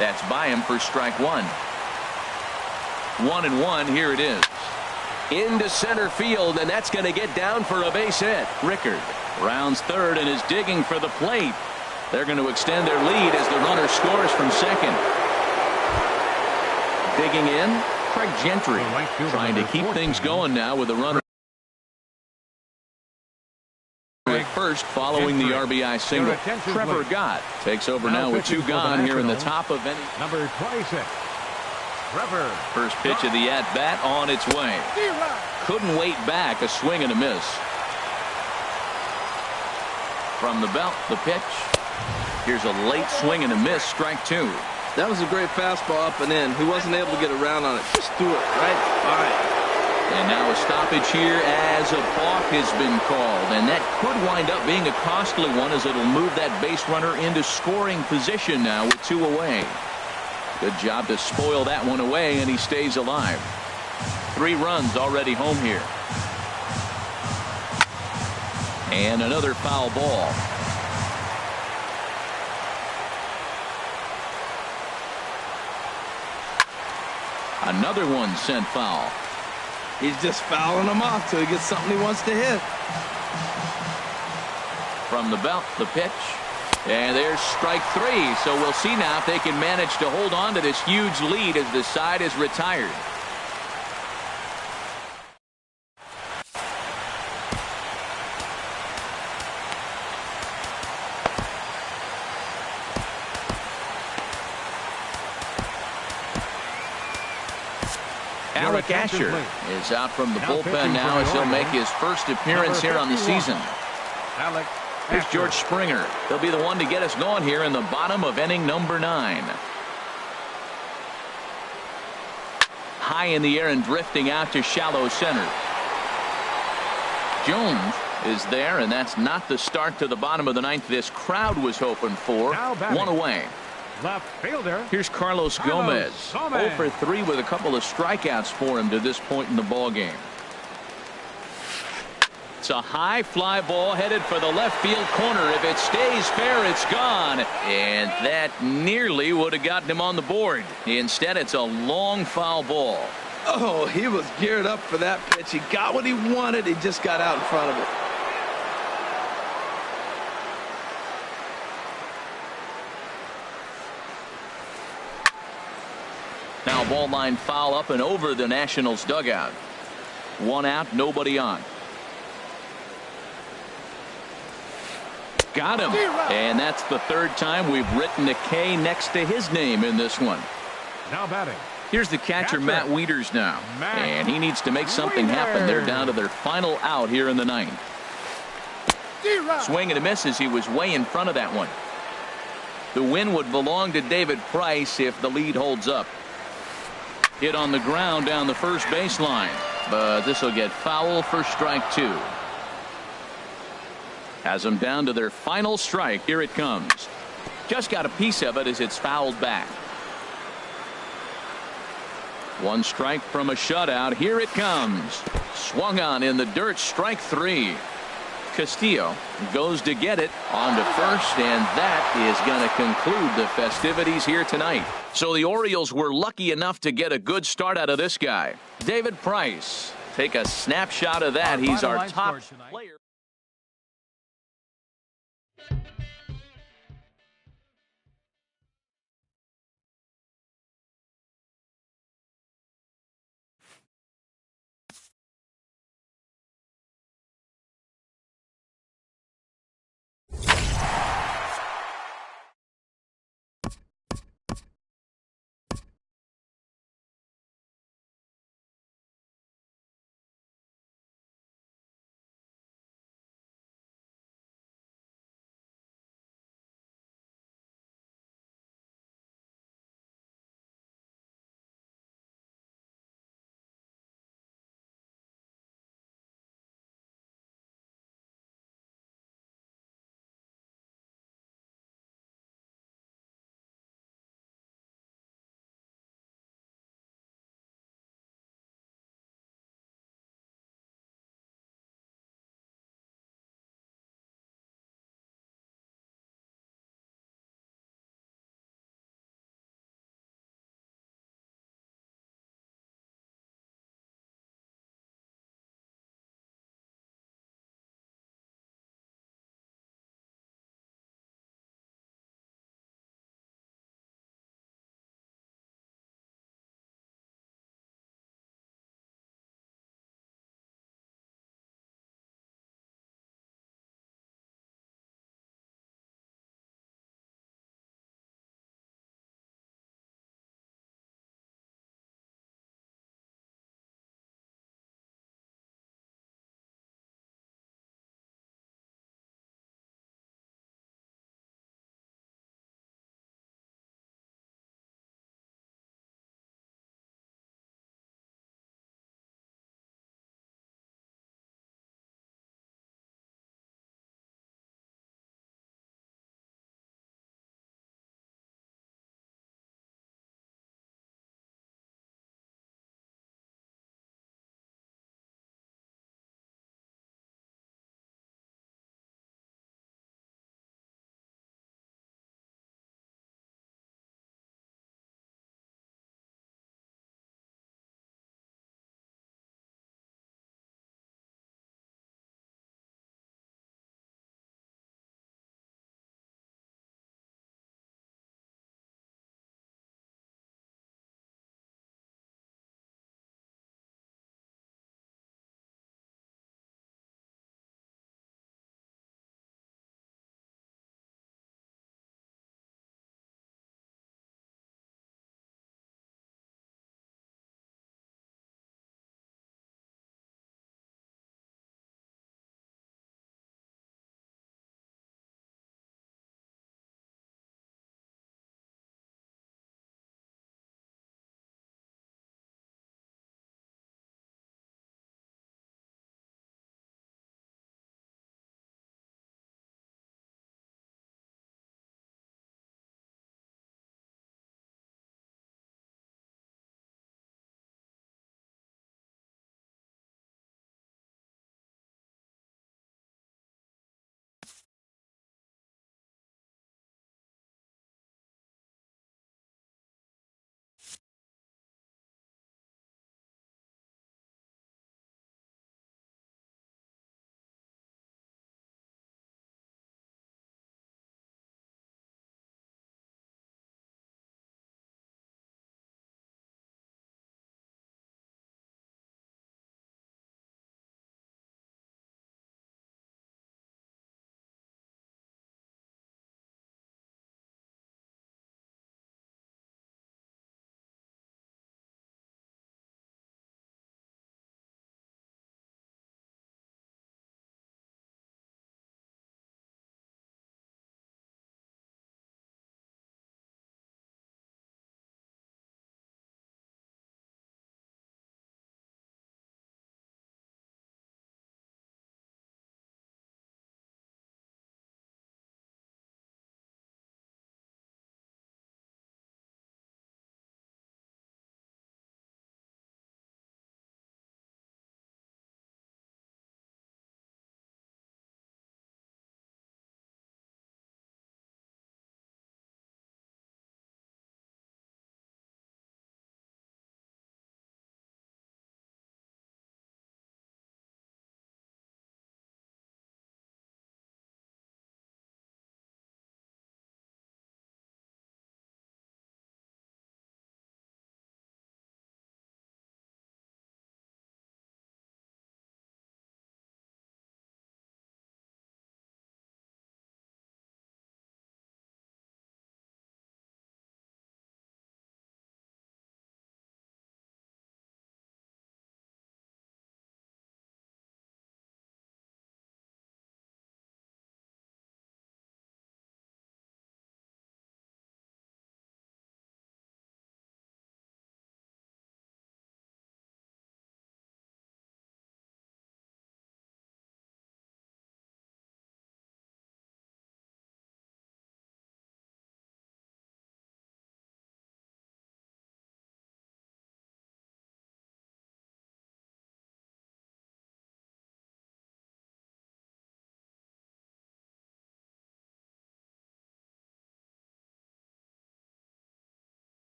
That's by him for strike 1. 1-1. Here it is. Into center field, and that's going to get down for a base hit. Rickard rounds third and is digging for the plate. They're going to extend their lead as the runner scores from second. Digging in, Craig Gentry trying to keep things going now with a runner at first following the RBI single. Trevor Gott takes over now with 2 gone here in the top of any. Number 26. Trevor. First pitch of the at-bat on its way. Couldn't wait back. A swing and a miss. From the belt, the pitch. Here's a late swing and a miss. Strike 2. That was a great fastball up and in. He wasn't able to get around on it. Just do it right by. And now a stoppage here as a balk has been called. And that could wind up being a costly one as it'll move that base runner into scoring position now with 2 away. Good job to spoil that one away, and he stays alive. 3 runs already home here. And another foul ball. Another one sent foul. He's just fouling them off till he gets something he wants to hit. From the belt, the pitch. And there's strike 3. So we'll see now if they can manage to hold on to this huge lead as the side is retired. Alec Asher is out from the bullpen now as he'll make his first appearance here on the season. Alec. Here's George Springer. He'll be the one to get us going here in the bottom of inning number 9. High in the air and drifting out to shallow center. Jones is there, and that's not the start to the bottom of the 9th this crowd was hoping for. 1 away. Left fielder. Here's Carlos Gomez. 0 for 3 with a couple of strikeouts for him to this point in the ball game. It's a high fly ball headed for the left field corner. If it stays fair, it's gone. And that nearly would have gotten him on the board. Instead, it's a long foul ball. Oh, he was geared up for that pitch. He got what he wanted. He just got out in front of it. Now ball line foul up and over the Nationals dugout. 1 out, nobody on. Got him. And that's the 3rd time we've written a K next to his name in this one. Now batting. Here's the catcher, Matt Wieters now. And he needs to make something happen. They're down to their final out here in the 9th. Swing and a miss as he was way in front of that one. The win would belong to David Price if the lead holds up. Hit on the ground down the first baseline. But this will get foul for strike 2. Has them down to their final strike. Here it comes. Just got a piece of it as it's fouled back. One strike from a shutout. Here it comes. Swung on in the dirt. Strike three. Castillo goes to get it on to first, and that is going to conclude the festivities here tonight. So the Orioles were lucky enough to get a good start out of this guy. David Price. Take a snapshot of that. He's our top player.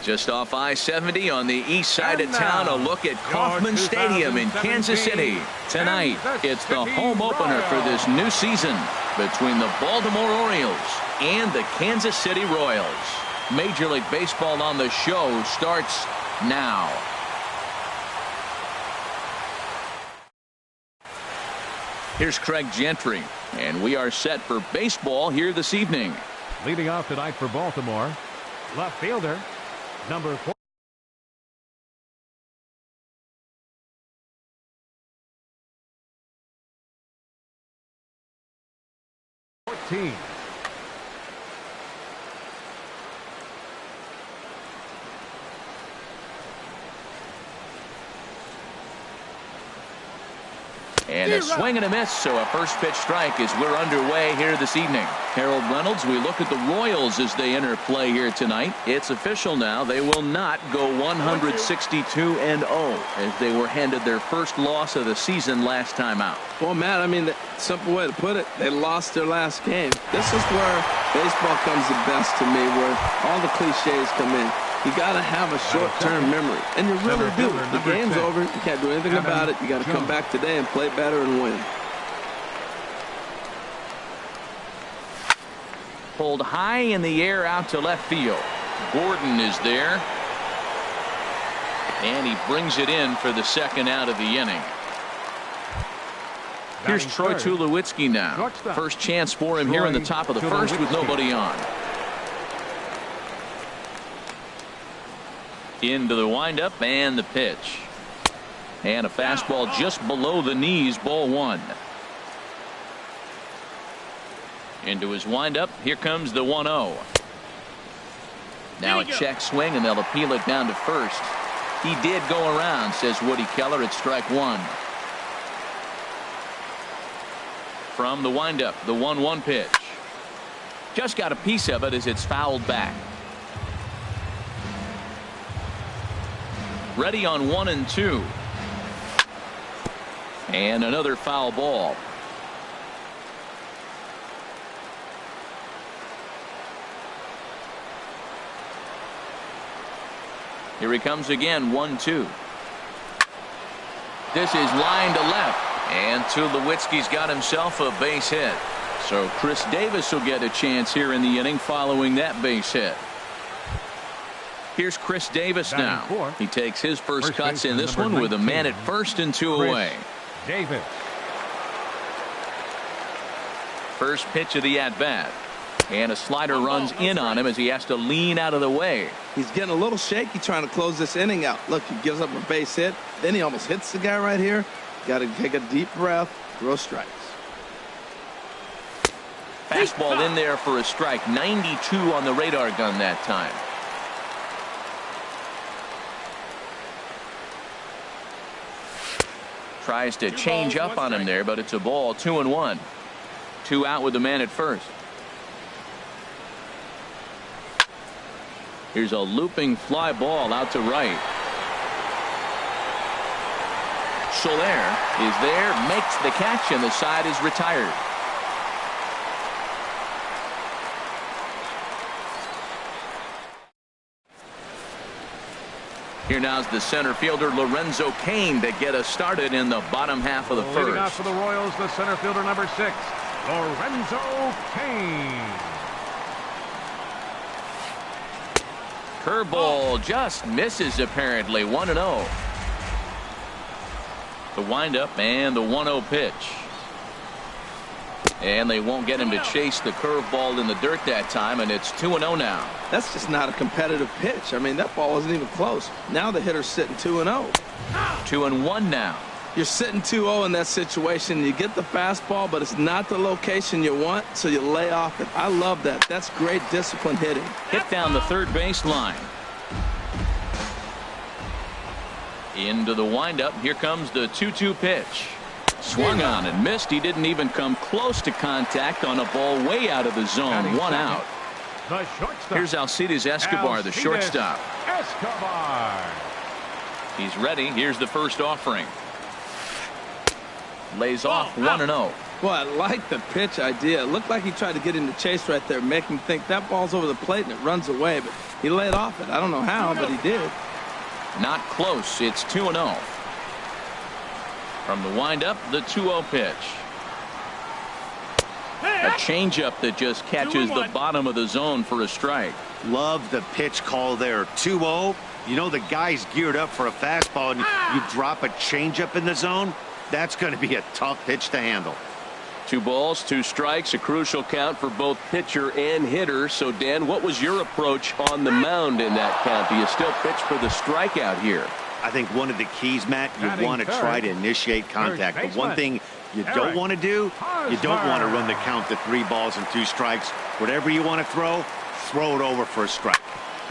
Just off I-70 on the east side of town, a look at Kauffman Stadium in Kansas City. Tonight, it's the home opener for this new season between the Baltimore Orioles and the Kansas City Royals. Major League Baseball on the show starts now. Here's Craig Gentry, and we are set for baseball here this evening. Leading off tonight for Baltimore, left fielder, number 14. And a swing and a miss, so a first pitch strike as we're underway here this evening. Harold Reynolds, we look at the Royals as they enter play here tonight. It's official now. They will not go 162-0 as they were handed their first loss of the season last time out. Well, Matt, I mean, the simple way to put it, they lost their last game. This is where baseball comes the best to me, where all the cliches come in. You got to have a short-term memory, and you really do. The game's over. You can't do anything about it. You got to come back today and play better and win. Pulled high in the air out to left field. Gordon is there, and he brings it in for the second out of the inning. Here's Troy Tulowitzki now. First chance for him here in the top of the first with nobody on. Into the windup and the pitch. And a fastball just below the knees, ball one. Into his windup. Here comes the 1-0. Now a check swing, and they'll appeal it down to first. He did go around, says Woody Keller. It's strike one. From the windup, the 1-1 pitch. Just got a piece of it as it's fouled back. Ready on 1 and 2. And another foul ball. Here he comes again, 1-2. This is line to left, and Tulowitzki's got himself a base hit. So Chris Davis will get a chance here in the inning following that base hit. Here's Chris Davis now. He takes his first cuts in this one with a man at first and 2 away. Davis. First pitch of the at-bat. And a slider runs in on him as he has to lean out of the way. He's getting a little shaky trying to close this inning out. Look, he gives up a base hit. Then he almost hits the guy right here. Got to take a deep breath. Throw strikes. Fastball in there for a strike. 92 on the radar gun that time. Tries to change up on him there, but it's a ball. 2-1. 2 out with the man at first. Here's a looping fly ball out to right. Soler is there, makes the catch, and the side is retired. Here now's the center fielder Lorenzo Cain to get us started in the bottom half of the first. Leading off for the Royals, the center fielder number 6, Lorenzo Cain. Curveball just misses apparently. 1-0. The windup and the 1-0 pitch. And they won't get him to chase the curveball in the dirt that time, and it's 2-0 now. That's just not a competitive pitch. I mean, that ball wasn't even close. Now the hitter's sitting 2-0. 2-1 now. You're sitting 2-0 in that situation. You get the fastball, but it's not the location you want, so you lay off it. I love that. That's great discipline hitting. Hit down the third base line. Into the windup. Here comes the 2-2 pitch. Swung on and missed. He didn't even come close to contact on a ball way out of the zone. 1 out. The shortstop. Here's Alcides Escobar, the shortstop. Escobar. He's ready. Here's the first offering. Lays off 1-0. Well, I like the pitch idea. It looked like he tried to get into chase right there, make him think that ball's over the plate and it runs away. But He laid off it. I don't know how, but he did. Not close. It's 2-0. From the windup, the 2-0 pitch. A changeup that just catches the bottom of the zone for a strike. Love the pitch call there. 2-0. You know the guy's geared up for a fastball, and you drop a changeup in the zone. That's going to be a tough pitch to handle. 2 balls, 2 strikes, a crucial count for both pitcher and hitter. So, Dan, what was your approach on the mound in that count? Do you still pitch for the strikeout here? I think one of the keys, Matt, you want to try to initiate contact. But one thing you don't want to do, you don't want to run the count to 3 balls and 2 strikes. Whatever you want to throw it over for a strike.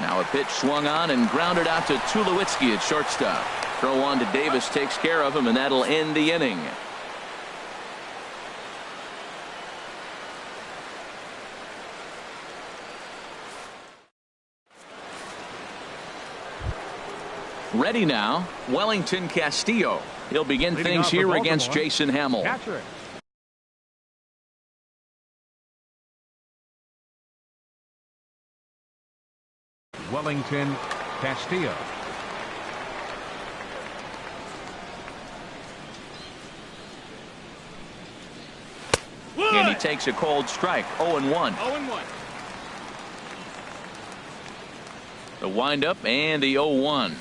Now a pitch swung on and grounded out to Tulowitzki at shortstop. Throw on to Davis takes care of him, and that'll end the inning. Ready now, Wellington Castillo. He'll begin things here against Jason Hamill. Catcher. Wellington Castillo. And he takes a cold strike. 0-1. 0-1. The windup and the 0-1.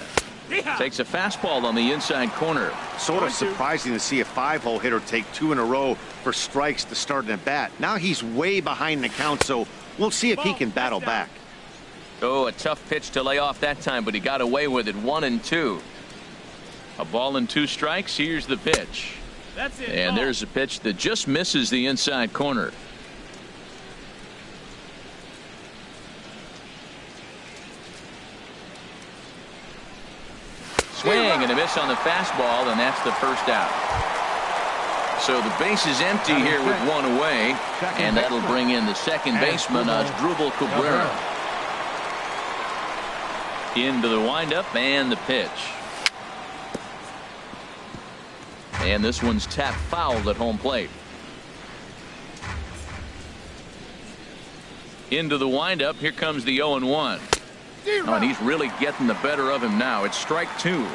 Takes a fastball on the inside corner. Sort of surprising to see a 5-hole hitter take 2 in a row for strikes to start an at bat. Now he's way behind the count, so we'll see if he can battle back. Oh, a tough pitch to lay off that time, but he got away with it. 1-2. A ball and 2 strikes. Here's the pitch. That's it. And there's a pitch that just misses the inside corner. Swing and a miss on the fastball, and that's the first out. So the base is empty here with 1 away, and that'll bring in the second baseman, Asdrubal Cabrera. Into the windup and the pitch. And this one's tapped foul at home plate. Into the windup. Here comes the 0-1. Oh, and he's really getting the better of him now. It's strike 2.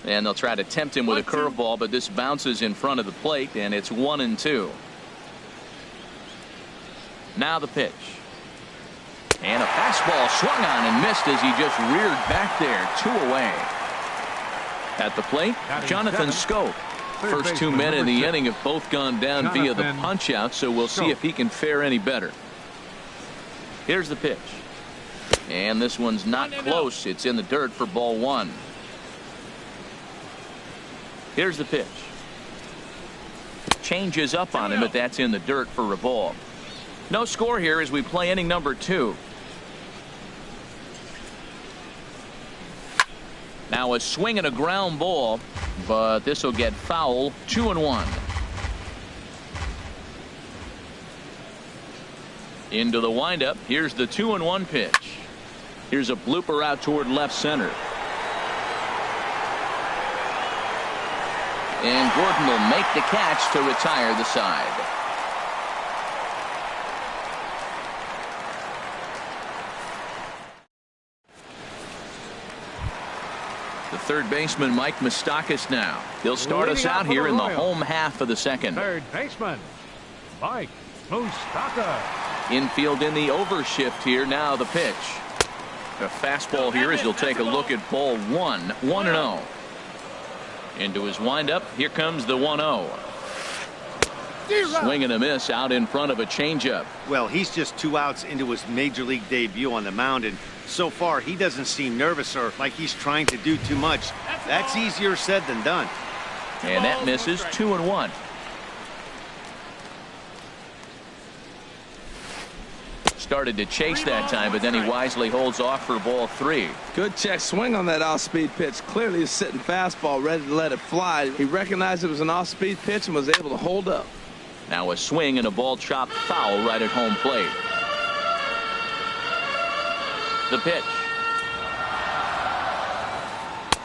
And they'll try to tempt him with a curveball, but this bounces in front of the plate, and it's 1-2. Now the pitch. And a fastball swung on and missed as he just reared back there. 2 away. At the plate, Jonathan Scope. First 2 men in the inning have both gone down via the punch out, so we'll see if he can fare any better. Here's the pitch. And this one's not close. It's in the dirt for ball 1. Here's the pitch. Changes up on him, but that's in the dirt for a ball. No score here as we play inning number 2. Now a swing and a ground ball, but this will get foul. 2-1. Into the windup. Here's the 2-1 pitch. Here's a blooper out toward left center. And Gordon will make the catch to retire the side. The third baseman, Mike Moustakas, now. He'll start us out here in the home half of the second. Third baseman, Mike Moustakas. Infield in the overshift here. Now the pitch. A fastball here as he'll take a look at ball 1. 1-0. Into his windup. Here comes the 1-0. Swing and a miss out in front of a changeup. Well, he's just 2 outs into his major league debut on the mound, and so far he doesn't seem nervous or like he's trying to do too much. That's easier said than done. And that misses. 2-1. Started to chase that time, but then he wisely holds off for ball 3. Good check swing on that off-speed pitch. Clearly a sitting fastball ready to let it fly. He recognized it was an off-speed pitch and was able to hold up. Now a swing and a ball chopped foul right at home plate. The pitch.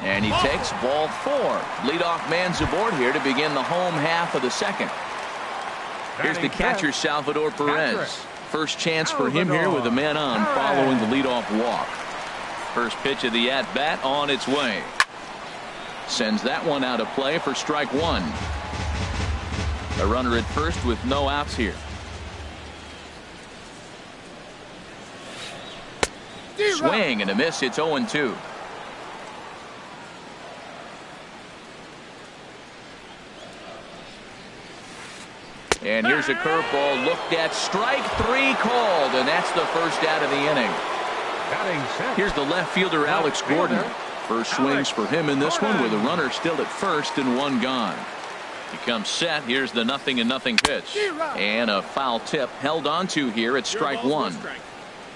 And he takes ball 4. Leadoff man's aboard here to begin the home half of the second. Here's the catcher, Salvador Perez. First chance for him here with a man on following the leadoff walk. First pitch of the at-bat on its way. Sends that one out of play for strike one. A runner at first with no outs here. Swing and a miss. It's 0-2. And here's a curveball looked at. Strike three called, and that's the first out of the inning. Here's the left fielder, Alex Gordon. First swings for him in this one with a runner still at first and one gone. He comes set. Here's the 0-0 pitch. And a foul tip held onto here at strike one.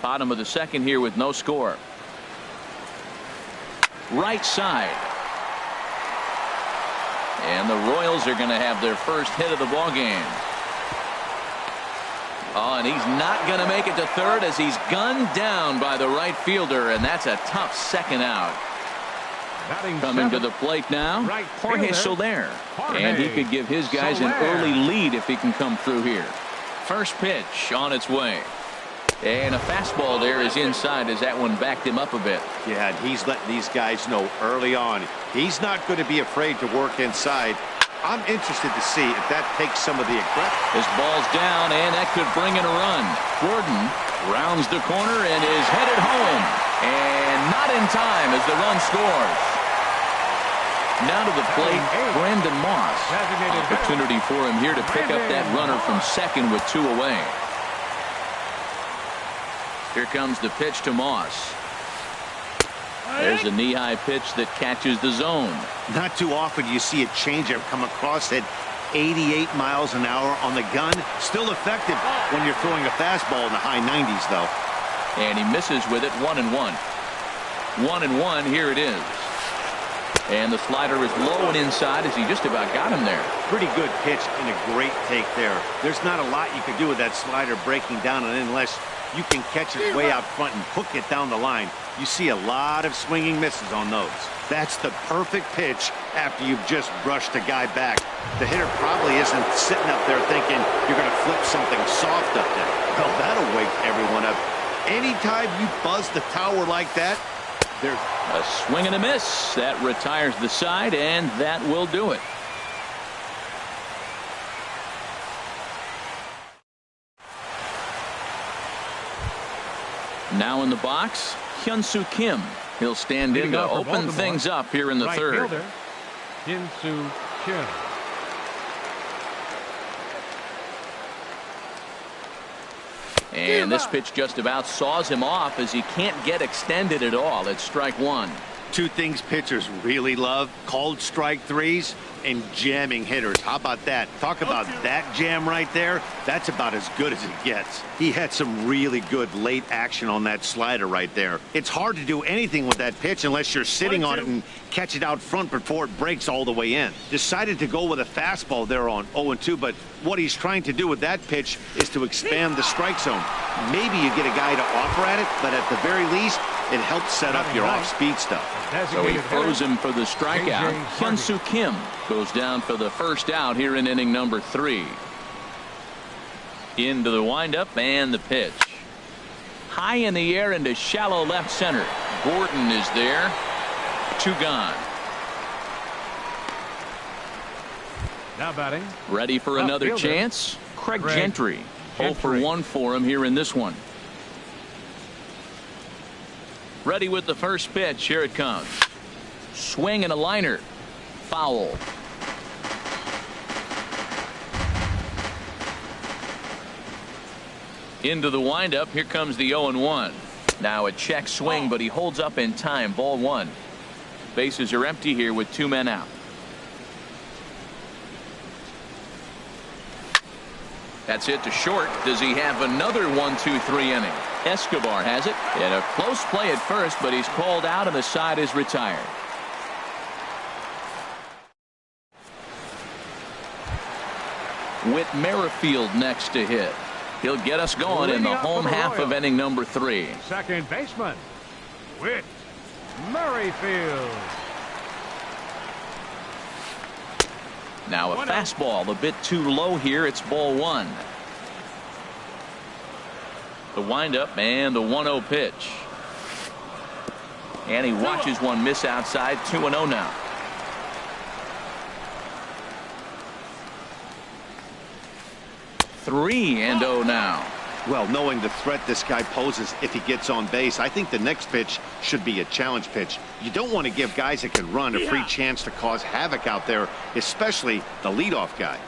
Bottom of the second here with no score. Right side. And the Royals are going to have their first hit of the ball game. Oh, and he's not going to make it to third as he's gunned down by the right fielder, and that's a tough second out. Coming to the plate now, Jorge Soler. And he could give his guys an early lead if he can come through here. First pitch on its way. And a fastball there is inside as that one backed him up a bit. Yeah, and he's letting these guys know early on he's not going to be afraid to work inside. I'm interested to see if that takes some of the aggression. His ball's down, and that could bring in a run. Gordon rounds the corner and is headed home. And not in time as the run scores. Now to the plate, Brandon Moss. Opportunity for him here to pick up that runner from second with two away. Here comes the pitch to Moss. There's a knee-high pitch that catches the zone. Not too often you see a changeup come across at 88 miles an hour on the gun. Still effective when you're throwing a fastball in the high 90s, though. And he misses with it. 1-1. 1-1. Here it is. And the slider is low and inside as he just about got him there. Pretty good pitch and a great take there. There's not a lot you can do with that slider breaking down unless you can catch it way out front and hook it down the line. You see a lot of swinging misses on those. That's the perfect pitch after you've just brushed a guy back. The hitter probably isn't sitting up there thinking you're going to flip something soft up there. Well, that'll wake everyone up. Anytime you buzz the tower like that, there's a swing and a miss. That retires the side, and that will do it. Now in the box, Hyun-Soo Kim. He'll stand in to open things up here in the third. Hyun-Soo Kim. And this pitch just about saws him off as he can't get extended at all. It's strike one. Two things pitchers really love: called strike threes and jamming hitters. How about that? Talk about that jam right there. That's about as good as it gets. He had some really good late action on that slider right there. It's hard to do anything with that pitch unless you're sitting on it and catch it out front before it breaks all the way in. Decided to go with a fastball there on 0-2, but what he's trying to do with that pitch is to expand the strike zone. Maybe you get a guy to offer at it, but at the very least, it helps set up your off-speed stuff. So he throws him for the strikeout. Hyun-Soo Kim goes down for the first out here in inning number 3. Into the windup and the pitch. High in the air into shallow left center. Gordon is there. 2 gone. Now batting. Ready for another chance. Craig Gentry. 0 for 1 for him here in this one. Ready with the first pitch. Here it comes. Swing and a liner. Foul. Into the windup. Here comes the 0-1. Now a check swing, but he holds up in time. Ball 1. Bases are empty here with 2 men out. That's it to short. Does he have another 1-2-3 inning? Escobar has it. In a close play at first, but he's called out and the side is retired. Whit Merrifield next to hit. He'll get us going in the home half of inning number 3. Second baseman, Whit Merrifield. Now a fastball a bit too low here. It's ball one. The windup and the 1-0 pitch. And he watches one miss outside. 2-0 now. Three and 0 now. Well, knowing the threat this guy poses if he gets on base, I think the next pitch should be a challenge pitch. You don't want to give guys that can run a free chance to cause havoc out there, especially the leadoff guy.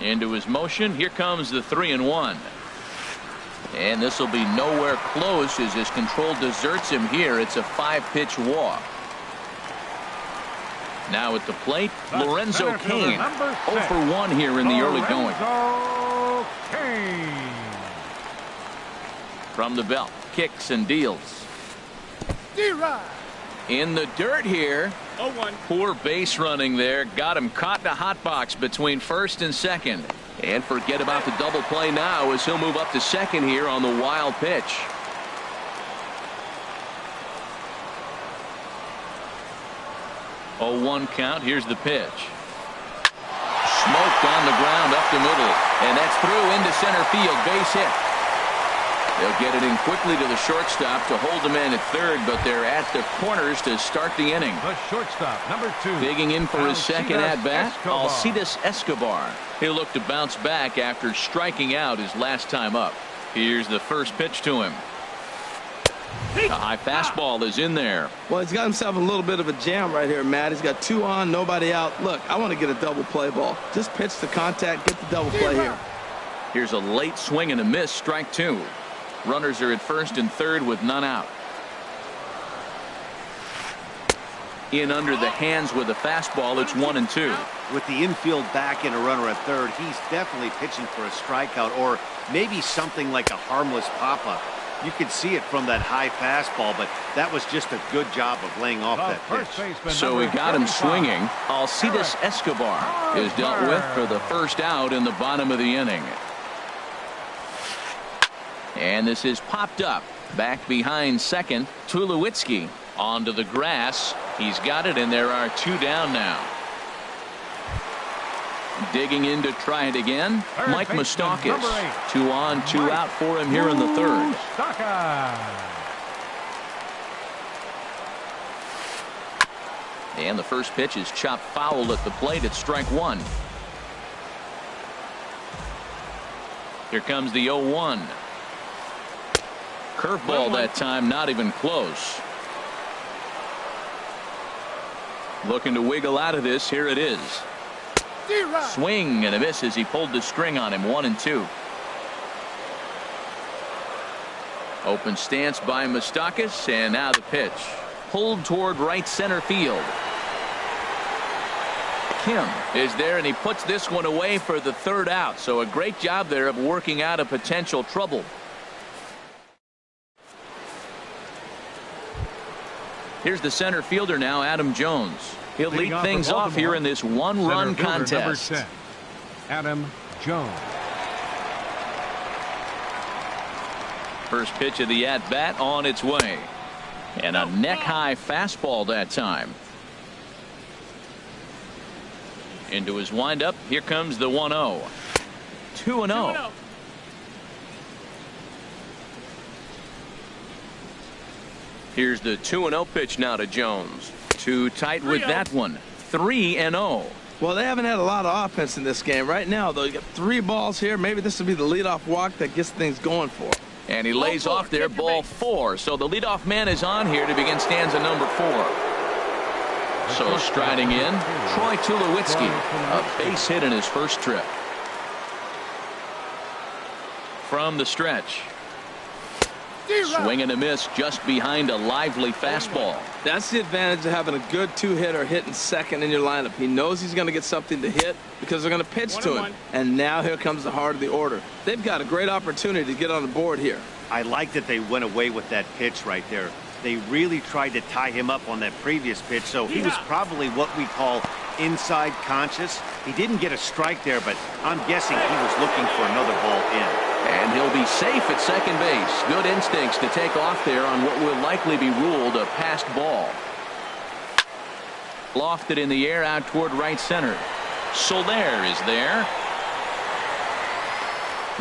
Into his motion. Here comes the 3-1. And this will be nowhere close as his control deserts him here. It's a 5-pitch walk. Now at the plate, Lorenzo Cain. 0 for 1 here in the early going. From the belt, kicks and deals. In the dirt here. 0-1. Poor base running there. Got him caught in a hot box between first and second. And forget about the double play now as he'll move up to second here on the wild pitch. Oh, 1 count. Here's the pitch. Smoked on the ground up the middle. And that's through into center field. Base hit. They'll get it in quickly to the shortstop to hold the man at third, but they're at the corners to start the inning. The shortstop, number 2. Digging in for his second at-bat, Escobar. Alcides Escobar. He'll look to bounce back after striking out his last time up. Here's the first pitch to him. The high fastball is in there. Well, he's got himself a little bit of a jam right here, Matt. He's got 2 on, nobody out. Look, I want to get a double play ball. Just pitch the contact, get the double play here. Here's a late swing and a miss, strike 2. Runners are at first and third with none out. In under the hands with a fastball. It's 1-2. With the infield back and a runner at third, he's definitely pitching for a strikeout or maybe something like a harmless pop-up. You could see it from that high fastball, but that was just a good job of laying off that pitch. So he got him swinging. Alcides Escobar is dealt with for the first out in the bottom of the inning. And this is popped up. Back behind second, Tulowitzki onto the grass. He's got it, and there are 2 down now. Digging in to try it again, Mike Moustakas. 2 on, 2 out for him here in the third. And the first pitch is chopped foul at the plate at strike 1. Here comes the 0-1. Curveball that time, not even close. Looking to wiggle out of this. Here it is. Swing and a miss as he pulled the string on him. 1-2. Open stance by Moustakas, and now the pitch. Pulled toward right center field. Kim is there, and he puts this one away for the third out. So a great job there of working out a potential trouble. Here's the center fielder now, Adam Jones. He'll lead things off here in this 1-run contest. Number 10, Adam Jones. First pitch of the at-bat on its way. And a neck-high fastball that time. Into his windup. Here comes the 1-0. 2-0. Here's the 2-0 pitch now to Jones. Too tight with that one. 3-0. Well, they haven't had a lot of offense in this game. Right now, though, you got 3 balls here. Maybe this will be the leadoff walk that gets things going for him. And he lays off there, ball 4. So the leadoff man is on here to begin stanza number 4. So striding in, Troy Tulowitzki. A base hit in his first trip. From the stretch. Swing and a miss just behind a lively fastball. That's the advantage of having a good 2-hitter hitting second in your lineup. He knows he's going to get something to hit because they're going to pitch to him. And now here comes the heart of the order. They've got a great opportunity to get on the board here. I like that they went away with that pitch right there. They really tried to tie him up on that previous pitch, so he was probably what we call inside conscious. He didn't get a strike there, but I'm guessing he was looking for another ball in. And he'll be safe at second base. Good instincts to take off there on what will likely be ruled a passed ball. Lofted in the air out toward right center. Soler is there.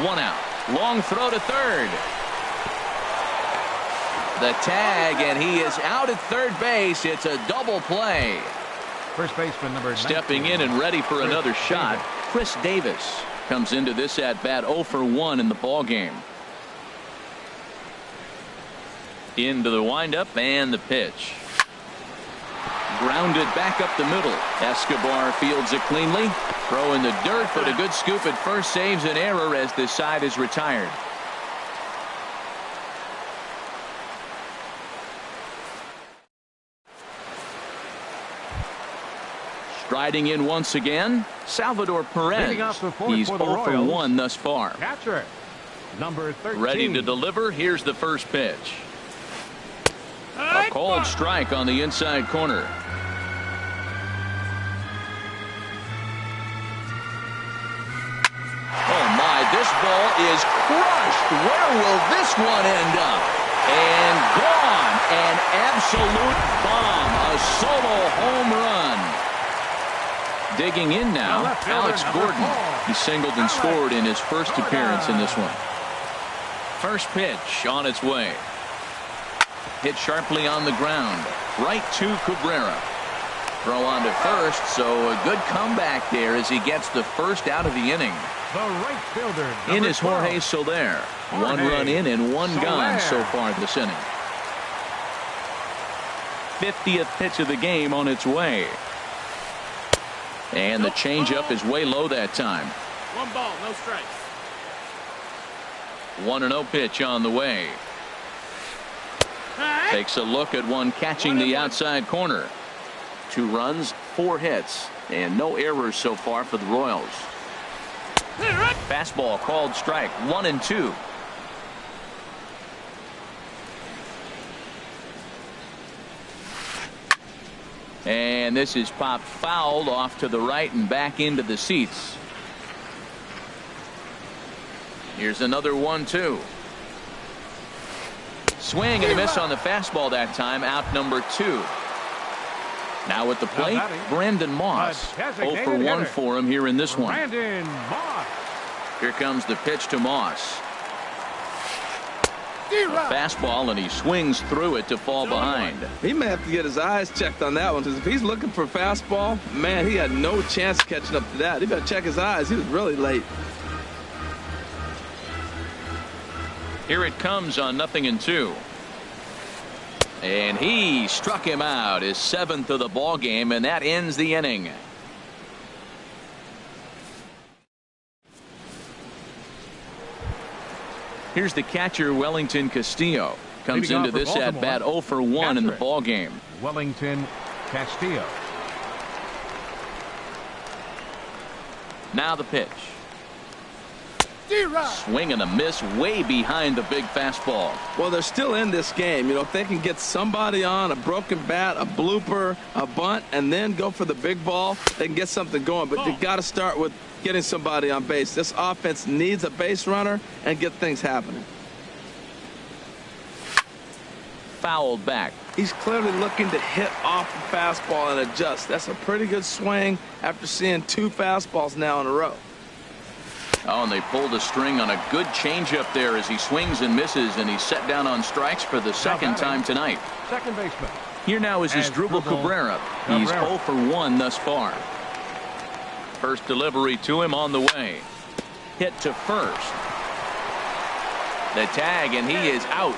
One out. Long throw to third. The tag, and he is out at third base. It's a double play. First baseman number 19. Stepping in and ready for another shot, Chris Davis comes into this at bat 0 for 1 in the ball game. Into the windup and the pitch. Grounded back up the middle. Escobar fields it cleanly. Throw in the dirt, but a good scoop at first saves an error as this side is retired. Striding in once again, Salvador Perez. He's 0 for 1 thus far. Catcher, number 13. Ready to deliver. Here's the first pitch. A cold strike on the inside corner. Oh my, this ball is crushed. Where will this one end up? And gone. An absolute bomb. A solo home run. Digging in now, Alex Gordon. He singled and scored in his first appearance in this one. First pitch on its way. Hit sharply on the ground. Right to Cabrera. Throw on to first, so a good comeback there as he gets the first out of the inning. The right fielder. In is Jorge Soler. One run in and one gone so far this inning. 50th pitch of the game on its way. And the changeup is way low that time. 1 ball, no strikes. 1-0 pitch on the way. Takes a look at one catching the outside corner. 2 runs, 4 hits, and no errors so far for the Royals. Fastball called strike. 1-2. And this is popped fouled off to the right and back into the seats. Here's another 1-2. Swing and a miss on the fastball that time. Out number 2. Now at the plate, Brandon Moss. 0 for 1 for him here in this one. Brandon Moss. Here comes the pitch to Moss. A fastball, and he swings through it to fall behind. He may have to get his eyes checked on that one, because if he's looking for a fastball, man, he had no chance catching up to that. He better check his eyes. He was really late. Here it comes on 0-2. And he struck him out, his 7th of the ball game, and that ends the inning. Here's the catcher, Wellington Castillo. Comes into this at bat 0 for 1 in the ball game. Wellington Castillo. Now the pitch. Swing and a miss way behind the big fastball. Well, they're still in this game. You know, if they can get somebody on, a broken bat, a blooper, a bunt, and then go for the big ball, they can get something going. But you got to start with getting somebody on base. This offense needs a base runner and get things happening. Fouled back. He's clearly looking to hit off the fastball and adjust. That's a pretty good swing after seeing 2 fastballs now in a row. Oh, and they pulled a string on a good changeup there as he swings and misses, and he's set down on strikes for the second time tonight. Second baseman. Here now is Asdrubal Cabrera. He's 0 for 1 thus far. First delivery to him on the way. Hit to first. The tag, and he is out.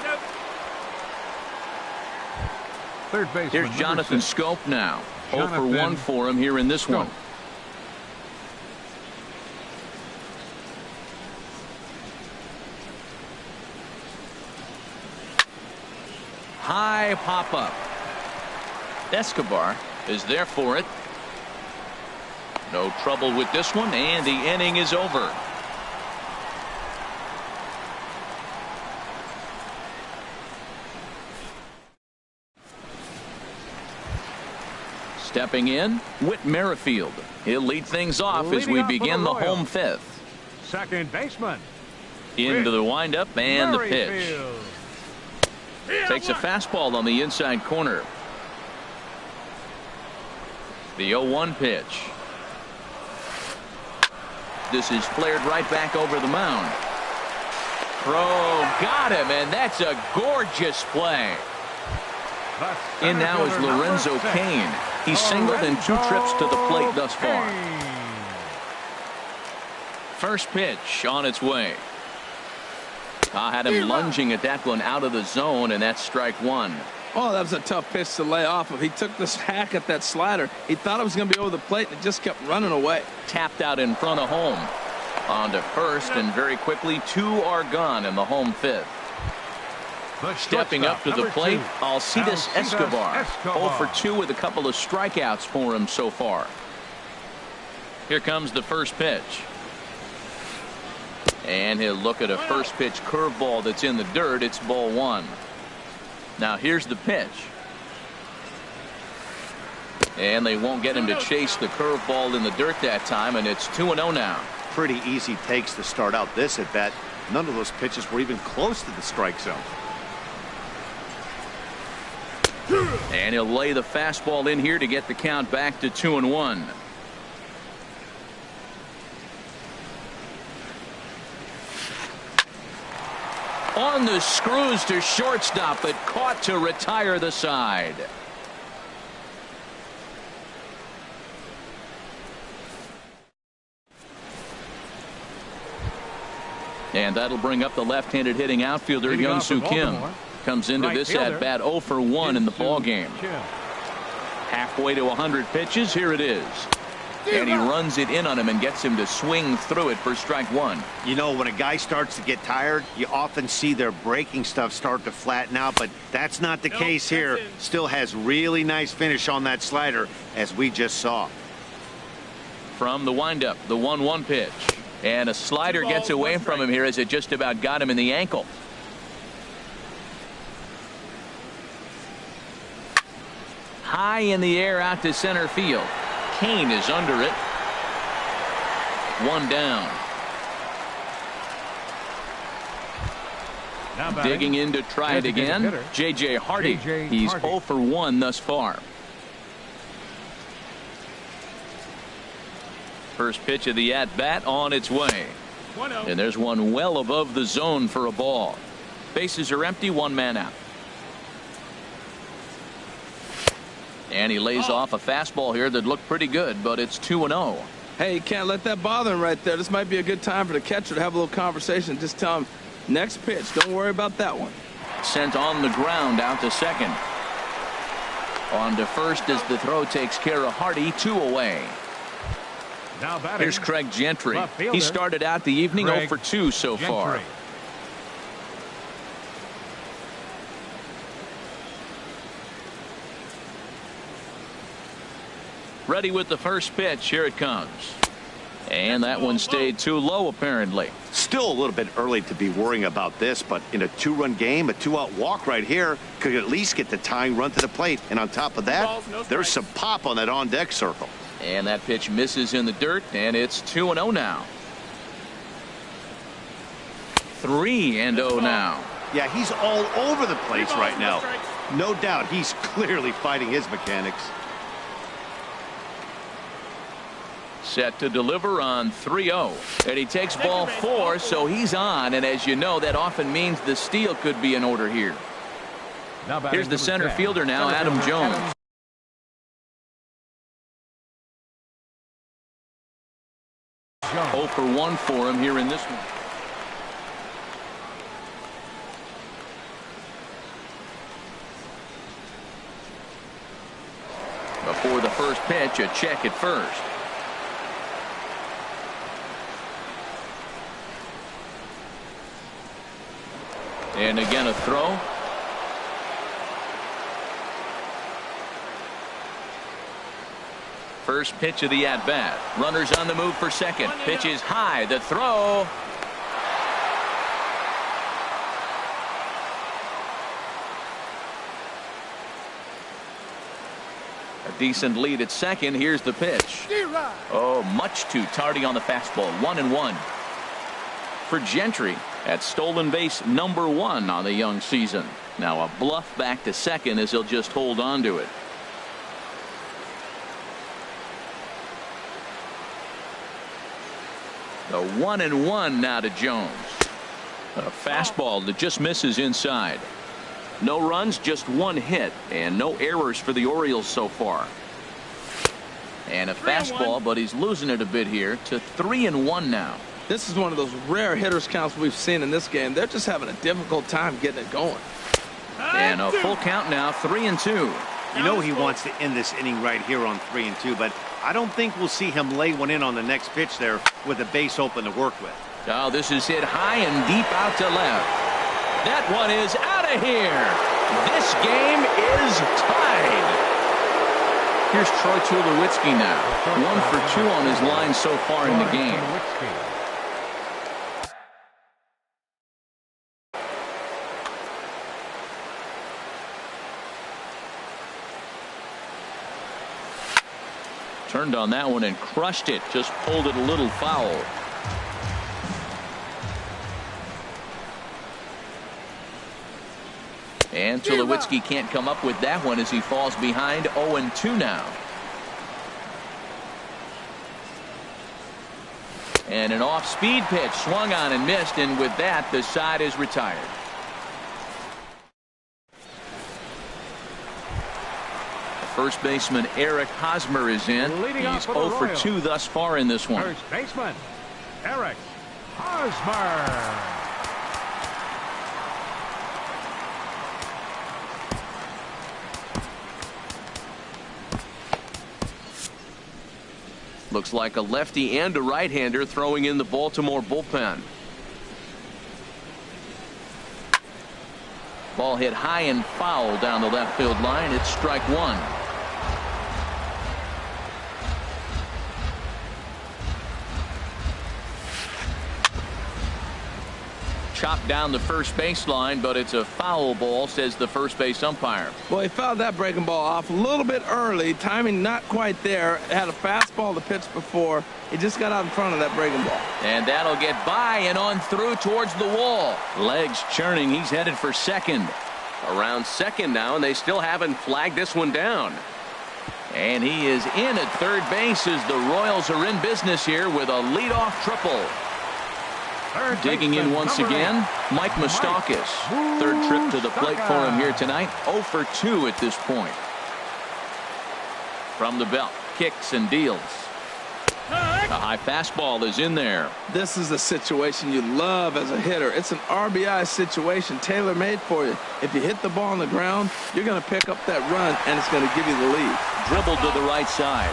Third baseman. Here's Jonathan Scope now. 0 for 1 for him here in this one. High pop-up. Escobar is there for it. No trouble with this one, and the inning is over. Stepping in, Whit Merrifield. He'll lead things off as we begin the home 5th. Second baseman. Into the windup and the pitch. Takes a fastball on the inside corner. The 0-1 pitch. This is flared right back over the mound. Throw got him, and that's a gorgeous play. In now is Lorenzo Cain. He's singled in 2 trips to the plate thus far. First pitch on its way. Had him lunging at that one out of the zone, and that's strike 1. Oh, that was a tough pitch to lay off of. He took this hack at that slider. He thought it was going to be over the plate, and it just kept running away. Tapped out in front of home. On to first, and very quickly 2 are gone in the home 5th. Stepping up to the plate, Alcides Escobar. 0 for 2 with a couple of strikeouts for him so far. Here comes the first pitch. And he'll look at a first pitch curveball that's in the dirt. It's ball 1. Now here's the pitch. And they won't get him to chase the curveball in the dirt that time, and it's 2-0 now. Pretty easy takes to start out this at bat. None of those pitches were even close to the strike zone. And he'll lay the fastball in here to get the count back to 2-1. On the screws to shortstop, but caught to retire the side. And that'll bring up the left-handed hitting outfielder Young-Soo Kim. Comes into this at bat 0 for 1 in the ball game. Halfway to 100 pitches. Here it is. And he runs it in on him and gets him to swing through it for strike 1. You know, when a guy starts to get tired, you often see their breaking stuff start to flatten out, but that's not the case here. Still has really nice finish on that slider, as we just saw. From the windup, the 1-1 pitch. And a slider gets away from him here as it just about got him in the ankle. High in the air out to center field. Cain is under it. 1 down. Digging in to try it again. J.J. Hardy. He's 0 for 1 thus far. First pitch of the at-bat on its way. And there's one well above the zone for a ball. Bases are empty, 1 man out. And he lays off a fastball here that looked pretty good, but it's 2-0. Hey, you can't let that bother him right there. This might be a good time for the catcher to have a little conversation. Just tell him, next pitch, don't worry about that one. Sent on the ground out to second. On to first as the throw takes care of Hardy. 2 away. Here's Craig Gentry. He started out the evening 0 for 2 so far. Ready with the first pitch. Here it comes. And that one stayed too low, apparently. Still a little bit early to be worrying about this, but in a 2-run game, a 2-out walk right here could at least get the tying run to the plate. And on top of that, there's some pop on that on-deck circle. And that pitch misses in the dirt, and it's 2-0 now. 3-0 now. Yeah, he's all over the place right now. No doubt he's clearly fighting his mechanics. Set to deliver on 3-0. And he takes ball 4, so he's on. And as you know, that often means the steal could be in order here. Here's the center fielder now, Adam Jones. Oh for 1 for him here in this one. Before the first pitch, a check at first. And again a throw. First pitch of the at-bat. Runners on the move for second. Pitch is high. The throw. A decent lead at second. Here's the pitch. Oh, much too tardy on the fastball. 1-1. For Gentry at stolen base number 1 on the young season. Now a bluff back to second as he'll just hold on to it. The 1-1 now to Jones. A fastball that just misses inside. No runs, just one hit, and no errors for the Orioles so far. And a fastball, but he's losing it a bit here to 3-1 now. This is one of those rare hitters counts we've seen in this game. They're just having a difficult time getting it going. And a full count now, 3-2. You know he wants to end this inning right here on 3-2, but I don't think we'll see him lay one in on the next pitch there with the base open to work with. Oh, this is hit high and deep out to left. That one is out of here. This game is tied. Here's Troy Tulowitzki now. 1 for 2 on his line so far in the game. Turned on that one and crushed it. Just pulled it a little foul. And Tulowitzki can't come up with that one as he falls behind 0-2 now. And an off-speed pitch swung on and missed, and with that the side is retired. First baseman Eric Hosmer is in. He's 0 for 2 thus far in this one. First baseman Eric Hosmer. Looks like a lefty and a right-hander throwing in the Baltimore bullpen. Ball hit high and foul down the left field line. It's strike one. Chopped down the first baseline, but it's a foul ball, says the first base umpire. Well, he fouled that breaking ball off a little bit early. Timing not quite there. Had a fastball to pitch before. He just got out in front of that breaking ball. And that'll get by and on through towards the wall. Legs churning. He's headed for second. Around second now, and they still haven't flagged this one down. And he is in at third base as the Royals are in business here with a leadoff triple. Digging in once again, Mike Moustakas. Third trip to the plate for him here tonight. 0 for 2 at this point. From the belt, kicks and deals. A high fastball is in there. This is a situation you love as a hitter. It's an RBI situation tailor-made for you. If you hit the ball on the ground, you're going to pick up that run, and it's going to give you the lead. Dribbled to the right side.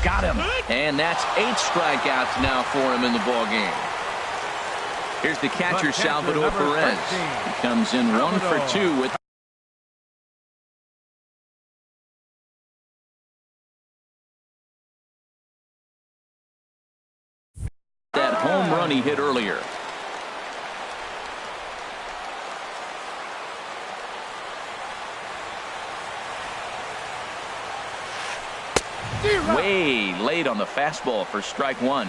Got him. And that's 8 strikeouts now for him in the ball game. Here's the catcher, Salvador Perez. He comes in 1 for 2 with that home run he hit earlier. Way late on the fastball for strike one.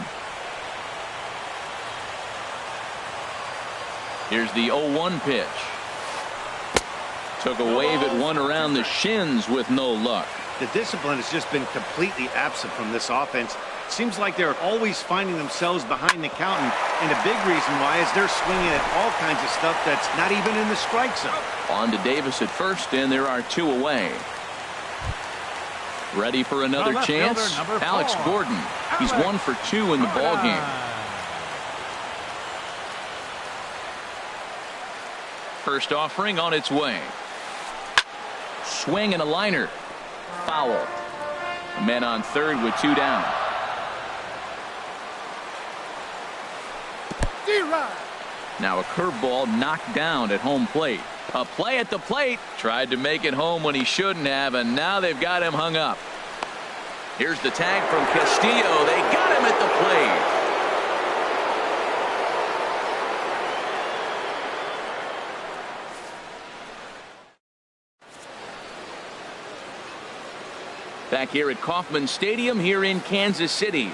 Here's the 0-1 pitch. Took a wave at one around the shins with no luck. The discipline has just been completely absent from this offense. Seems like they're always finding themselves behind the count, and a big reason why is they're swinging at all kinds of stuff that's not even in the strike zone. On to Davis at first, and there are 2 away. Ready for another chance? Alex Gordon. He's 1 for 2 in the ball game. First offering on its way. Swing and a liner. Foul. Men on third with 2 down. Now a curveball knocked down at home plate. A play at the plate. Tried to make it home when he shouldn't have, and now they've got him hung up. Here's the tag from Castillo. They got him at the plate. Back here at Kauffman Stadium here in Kansas City.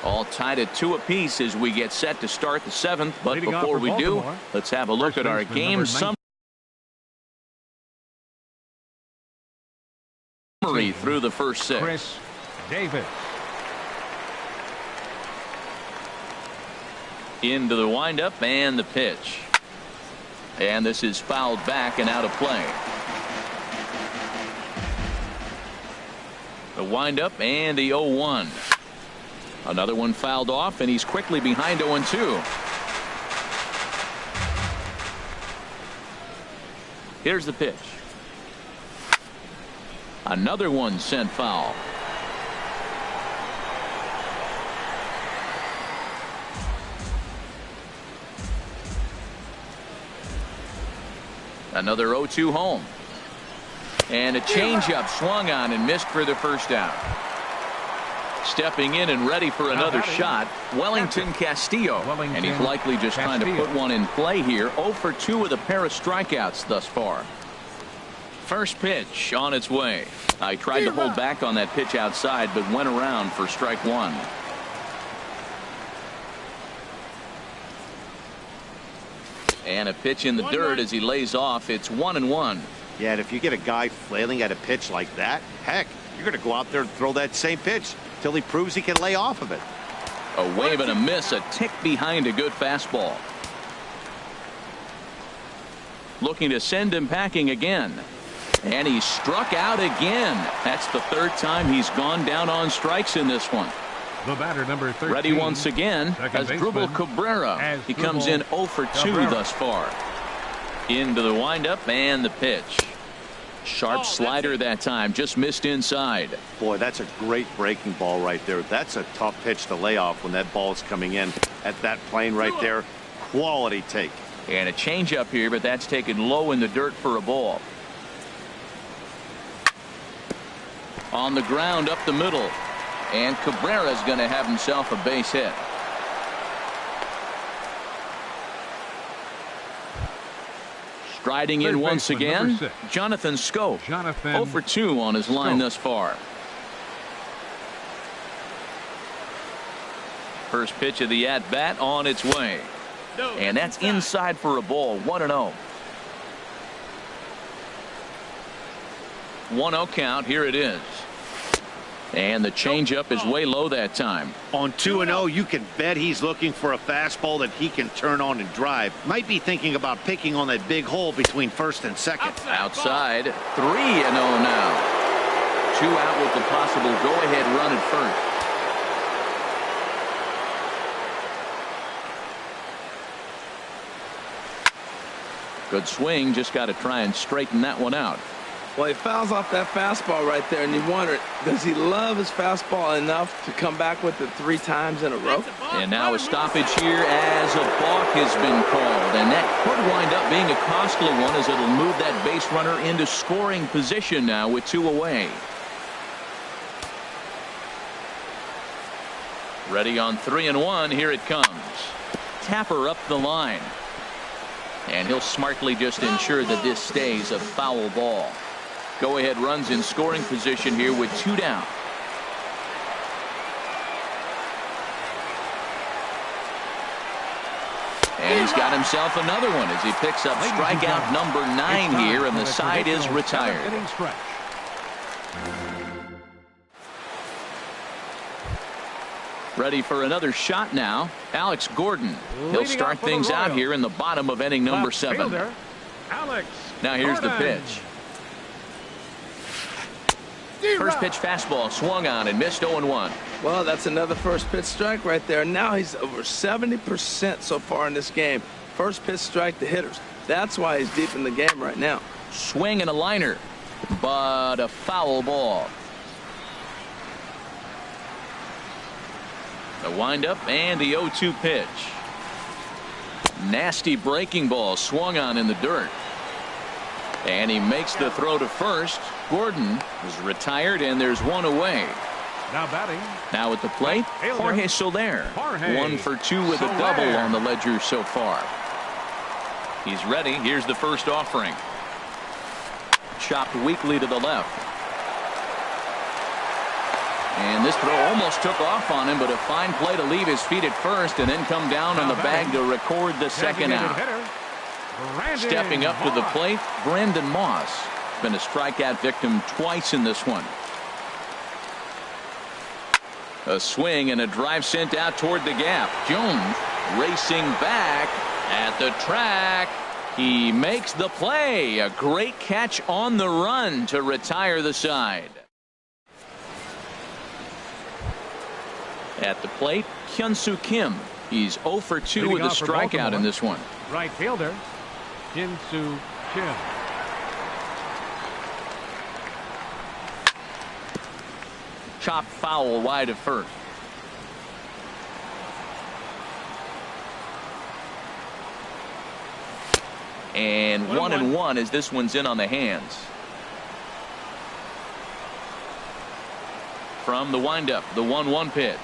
All tied at 2 apiece as we get set to start the 7th. But before we do, let's have a look at our game summary. 3 through the first 6. Chris Davis. Into the windup and the pitch. And this is fouled back and out of play. The windup and the 0-1. Another one fouled off, and he's quickly behind 0-2. Here's the pitch. Another one sent foul. Another 0-2 home. And a changeup swung on and missed for the first out. Stepping in and ready for another shot, Wellington Castillo. And he's likely just trying to put one in play here. 0 for 2 with a pair of strikeouts thus far. First pitch on its way. I tried to hold back on that pitch outside, but went around for strike 1. And a pitch in the dirt as he lays off. It's 1-1. Yeah, and if you get a guy flailing at a pitch like that, heck, you're going to go out there and throw that same pitch till he proves he can lay off of it. A wave and a miss, a tick behind a good fastball. Looking to send him packing again. And he struck out again. That's the third time he's gone down on strikes in this one. The batter, number 13. Ready once again as Drupal Cabrera. He comes in 0 for 2 thus far. Into the windup and the pitch. Sharp slider that time, just missed inside. Boy, that's a great breaking ball right there. That's a tough pitch to lay off when that ball is coming in at that plane right there. Quality take. And a changeup here, but that's taken low in the dirt for a ball. On the ground up the middle. And Cabrera's going to have himself a base hit. Striding in once again, Jonathan Schoop. 0 for 2 on his line thus far. First pitch of the at-bat on its way. And that's inside for a ball. 1-0. 1-0 count. Here it is. And the changeup is way low that time. On 2-0, you can bet he's looking for a fastball that he can turn on and drive. Might be thinking about picking on that big hole between first and second. Outside, 3-0 now. 2 out with the possible go-ahead run at first. Good swing, just got to try and straighten that one out. Well, he fouls off that fastball right there, and you wonder, does he love his fastball enough to come back with it 3 times in a row? And now a stoppage here as a balk has been called, and that could wind up being a costly one as it'll move that base runner into scoring position now with 2 away. Ready on 3-1. Here it comes. Tapper up the line. And he'll smartly just ensure that this stays a foul ball. Go-ahead runs in scoring position here with 2 down. And he's got himself another one as he picks up strikeout number 9 here, and the side is retired. Ready for another shot now. Alex Gordon. He'll start things out here in the bottom of inning number 7. Now here's the pitch. First pitch fastball swung on and missed 0-1. Well, that's another first pitch strike right there. Now he's over 70% so far in this game. First pitch strike to hitters. That's why he's deep in the game right now. Swing and a liner, but a foul ball. The windup and the 0-2 pitch. Nasty breaking ball swung on in the dirt. And he makes the throw to first. Gordon is retired, and there's 1 away. Now batting. Now at the plate, Jorge Soler. 1 for 2 with a double on the ledger so far. He's ready. Here's the first offering. Chopped weakly to the left. And this throw almost took off on him, but a fine play to leave his feet at first and then come down on the bag to record the second out. Stepping up to the plate, Brandon Moss. Been a strikeout victim twice in this one. A swing and a drive sent out toward the gap. Jones racing back at the track. He makes the play. A great catch on the run to retire the side. At the plate, Hyun-Soo Kim. He's 0 for 2 with a strikeout in this one. Right fielder, Hyun-Soo Kim. Chop foul wide of first. And 1-1 as this one's in on the hands. From the windup, the 1-1 pitch.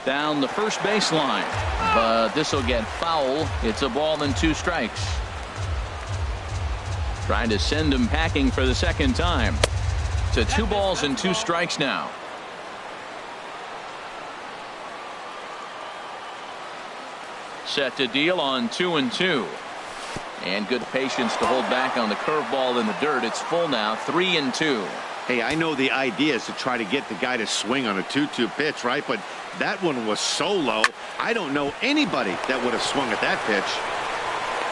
Down the first baseline. But this will get foul. It's a ball and 2 strikes. Trying to send him packing for the second time. To 2 balls and 2 strikes now. Set to deal on 2-2. And good patience to hold back on the curveball in the dirt. It's full now, 3-2. Hey, I know the idea is to try to get the guy to swing on a 2-2 pitch, right? But that one was so low, I don't know anybody that would have swung at that pitch.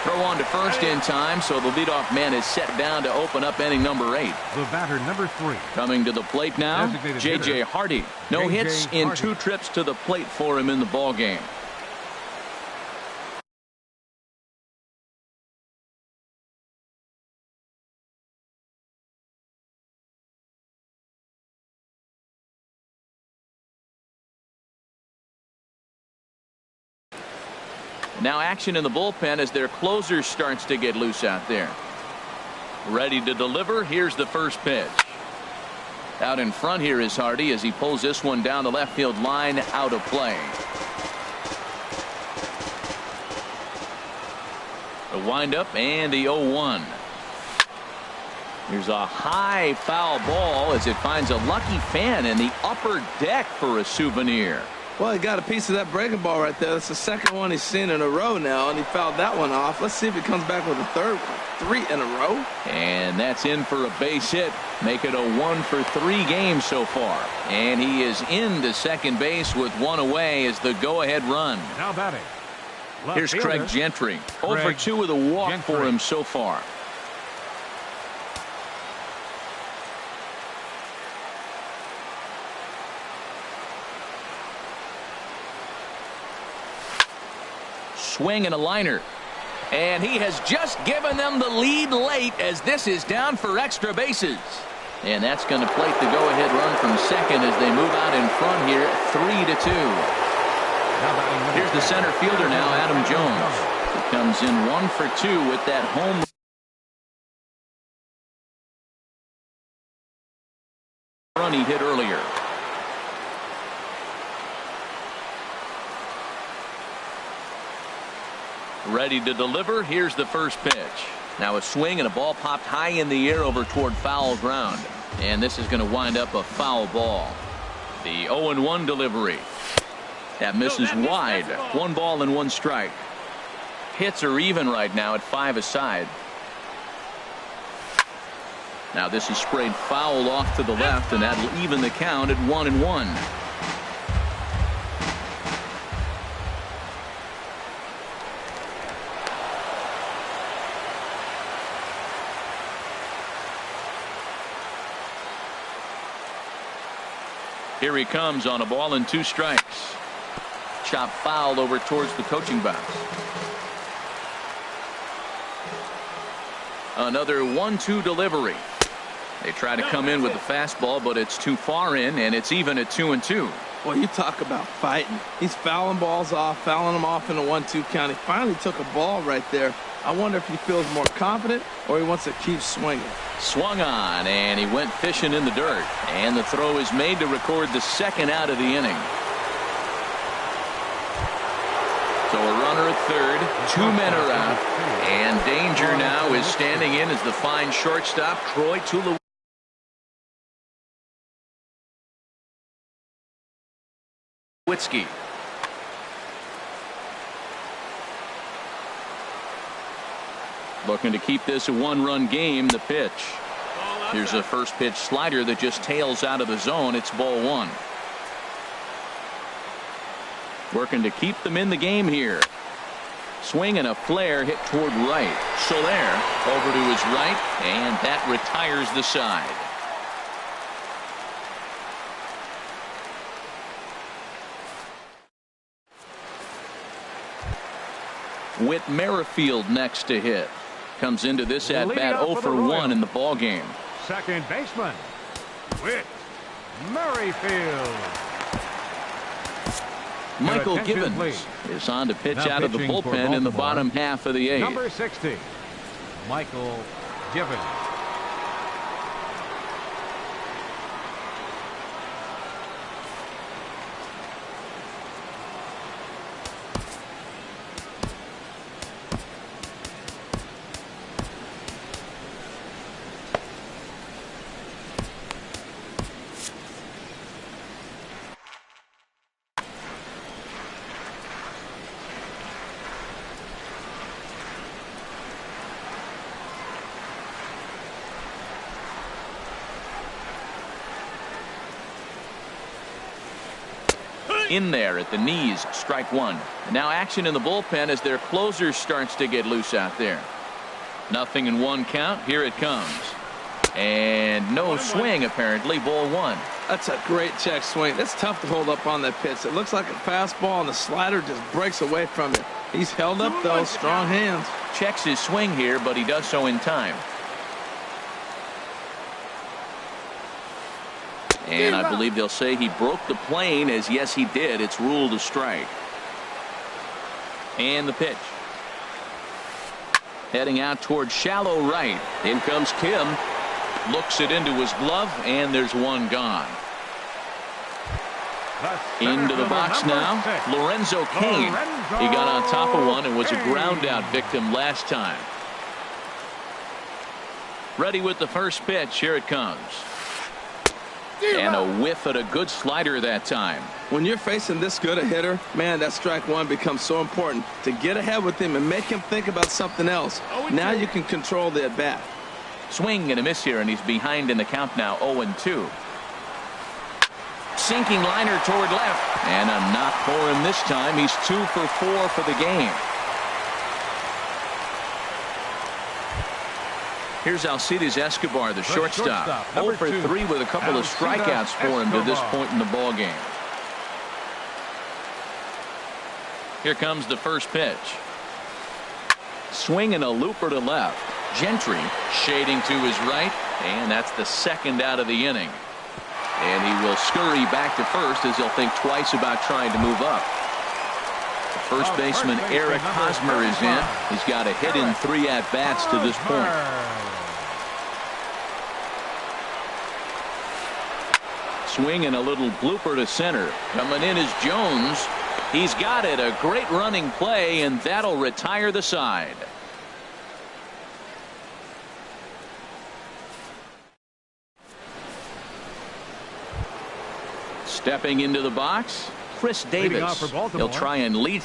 Throw on to first in time, so the leadoff man is set down to open up inning number 8. The batter, number 3. Coming to the plate now, J.J. Hardy. No hits in 2 trips to the plate for him in the ball game. Now action in the bullpen as their closer starts to get loose out there. Ready to deliver. Here's the first pitch. Out in front here is Hardy as he pulls this one down the left field line, out of play. The windup and the 0-1. Here's a high foul ball as it finds a lucky fan in the upper deck for a souvenir. Well, he got a piece of that breaking ball right there. That's the second one he's seen in a row now, and he fouled that one off. Let's see if he comes back with a third one. 3 in a row. And that's in for a base hit. Make it a 1 for 3 games so far. And he is into second base with 1 away as the go-ahead run. Now batting. Here's Craig Gentry. 0 for 2 with a walk for him so far. Swing and a liner. And he has just given them the lead late as this is down for extra bases. And that's going to plate the go-ahead run from second as they move out in front here, 3-2. Here's the center fielder now, Adam Jones. He comes in 1 for 2 with that home run he hit earlier. Ready to deliver. Here's the first pitch. Now a swing and a ball popped high in the air over toward foul ground. And this is going to wind up a foul ball. The 0-1 delivery. That misses wide. 1 ball and 1 strike. Hits are even right now at 5 aside. Now this is sprayed foul off to the left, and that'll even the count at 1-1. Here he comes on a ball and 2 strikes. Chop foul over towards the coaching box. Another 1-2 delivery. They try to come in with the fastball, but it's too far in, and it's even at 2-2. Well, you talk about fighting. He's fouling balls off, fouling them off in a 1-2 count. He finally took a ball right there. I wonder if he feels more confident or he wants to keep swinging. Swung on, and he went fishing in the dirt. And the throw is made to record the second out of the inning. So a runner at third, 2 men are out, and danger now is standing in as the fine shortstop, Troy Tulowitzki. Looking to keep this a 1-run game. The pitch. Here's a first pitch slider that just tails out of the zone. It's ball 1. working to keep them in the game here. Swing and a flare hit toward right. Soler over to his right, and that retires the side. Whit Merrifield next to hit. Comes into this at bat 0 for 1 in the ball game. Second baseman, Whit Merrifield. Michael attention, Gibbons please. is on to pitch Now out of the pitching for bullpen in the Baltimore, bottom half of the 8th. Number 60, Michael Gibbons. In there at the knees, strike one. And now action in the bullpen as their closer starts to get loose out there. 0-1 count. Here it comes. And no swing, apparently. Ball 1. That's a great check swing. That's tough to hold up on that pitch. It looks like a fastball, and the slider just breaks away from it. He's held up, though. Strong hands. Checks his swing here, but he does so in time. And I believe they'll say he broke the plane, as yes, he did. It's ruled a strike. And the pitch. Heading out towards shallow right. In comes Kim. Looks it into his glove, and there's one gone. Into the box now, Lorenzo Cain. He got on top of one and was a ground out victim last time. Ready with the first pitch. Here it comes. And a whiff at a good slider that time. When you're facing this good a hitter, man, that strike one becomes so important to get ahead with him and make him think about something else. Now you can control the at bat. Swing and a miss here, and he's behind in the count now. 0-2. Sinking liner toward left, and a knock for him this time. He's 2 for 4 for the game. Here's Alcides Escobar, the shortstop. 0 for 3 with a couple of strikeouts for him to this point in the ball game. Here comes the first pitch. Swing and a looper to left. Gentry shading to his right, and that's the second out of the inning. And he will scurry back to first as he'll think twice about trying to move up. The first baseman Eric Hosmer is in. He's got a hit in 3 at-bats to this point. Swing and a little blooper to center. Coming in is Jones. He's got it. A great running play, and that'll retire the side. Stepping into the box, Chris Davis. He'll try and lead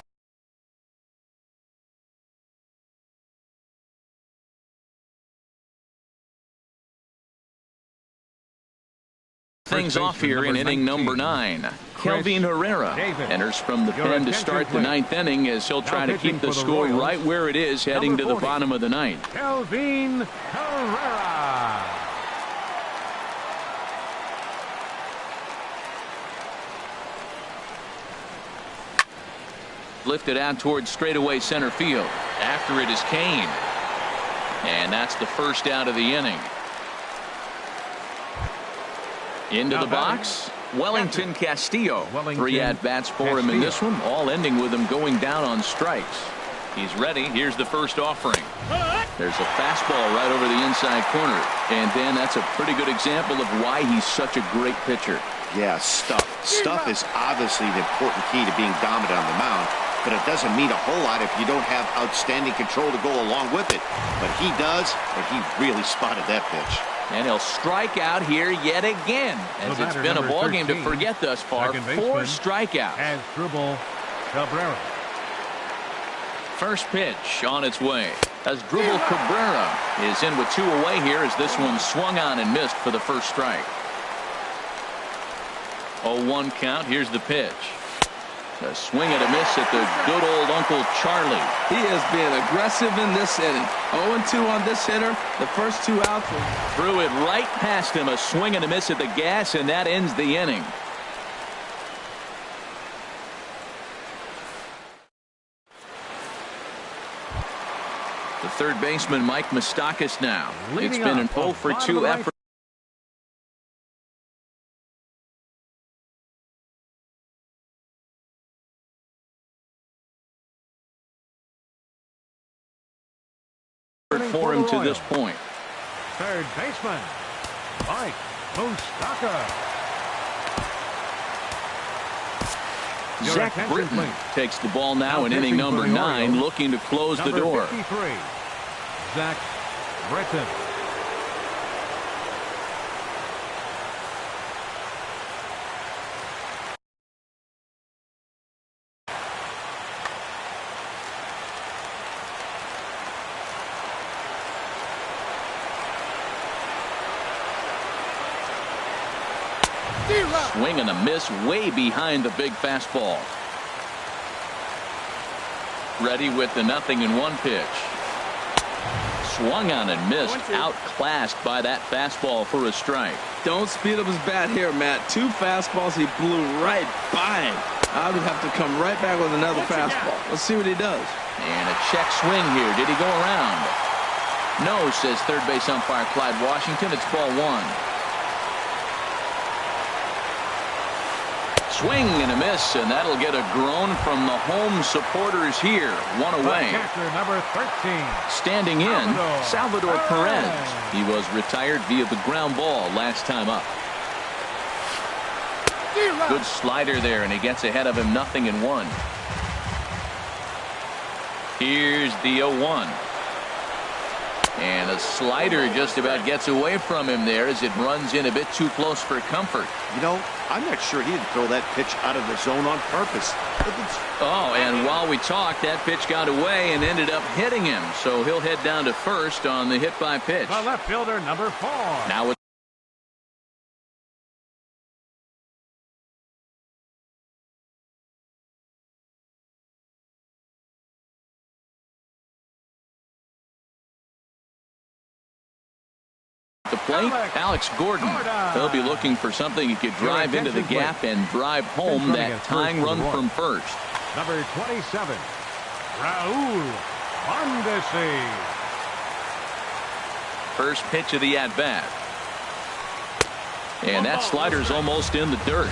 things off here in inning number 9. Kelvin Herrera enters from the pen to start the 9th inning as he'll try to keep the score right where it is heading to the bottom of the 9th. Kelvin Herrera. Lifted out towards straightaway center field. After it is Kane. And that's the first out of the inning. Into the box, Wellington Castillo. 3 at-bats for him in this one, all ending with him going down on strikes. He's ready. Here's the first offering. There's a fastball right over the inside corner. And Dan, that's a pretty good example of why he's such a great pitcher. Yeah, stuff. Stuff is obviously the important key to being dominant on the mound, but it doesn't mean a whole lot if you don't have outstanding control to go along with it. But he does, and he really spotted that pitch. And he'll strike out here yet again, as it's been a ball game to forget thus far. 4 strikeouts. And Dribble Cabrera. First pitch on its way. As Dribble Cabrera is in with 2 away here as this one swung on and missed for the first strike. 0-1 count. Here's the pitch. A swing and a miss at the good old Uncle Charlie. He is being aggressive in this inning. 0-2 on this hitter. The first 2 outs. Threw it right past him. A swing and a miss at the gas, and that ends the inning. The third baseman, Mike Moustakas, now. It's been an 0 for 2 effort for him to this point. Third baseman, Mike Moustakas. Zach Britton takes the ball now in inning number 9, looking to close the door. 53, Zach Britton. Swing and a miss way behind the big fastball. Ready with the 0-1 pitch. Swung on and missed. Outclassed by that fastball for a strike. Don't speed up his bat here, Matt. 2 fastballs, he blew right by him. I would have to come right back with another fastball. Let's see what he does. And a check swing here. Did he go around? No, says third base umpire Clyde Washington. It's ball 1. Swing and a miss, and that'll get a groan from the home supporters here. 1 away. Catcher number 13. Standing in, Salvador Perez. He was retired via the ground ball last time up. Good slider there, and he gets ahead of him. 0-1. Here's the 0-1. And a slider just about gets away from him there as it runs in a bit too close for comfort. You know, I'm not sure he didn't throw that pitch out of the zone on purpose. Oh, and while we talked, that pitch got away and ended up hitting him. So he'll head down to first on the hit by pitch. The left fielder number 4. Now with the plate, Alex Gordon. He'll be looking for something he could drive into the gap and drive home that tying run from first. Number 27, Raul Mondesi. First pitch of the at-bat. And that slider's almost in the dirt.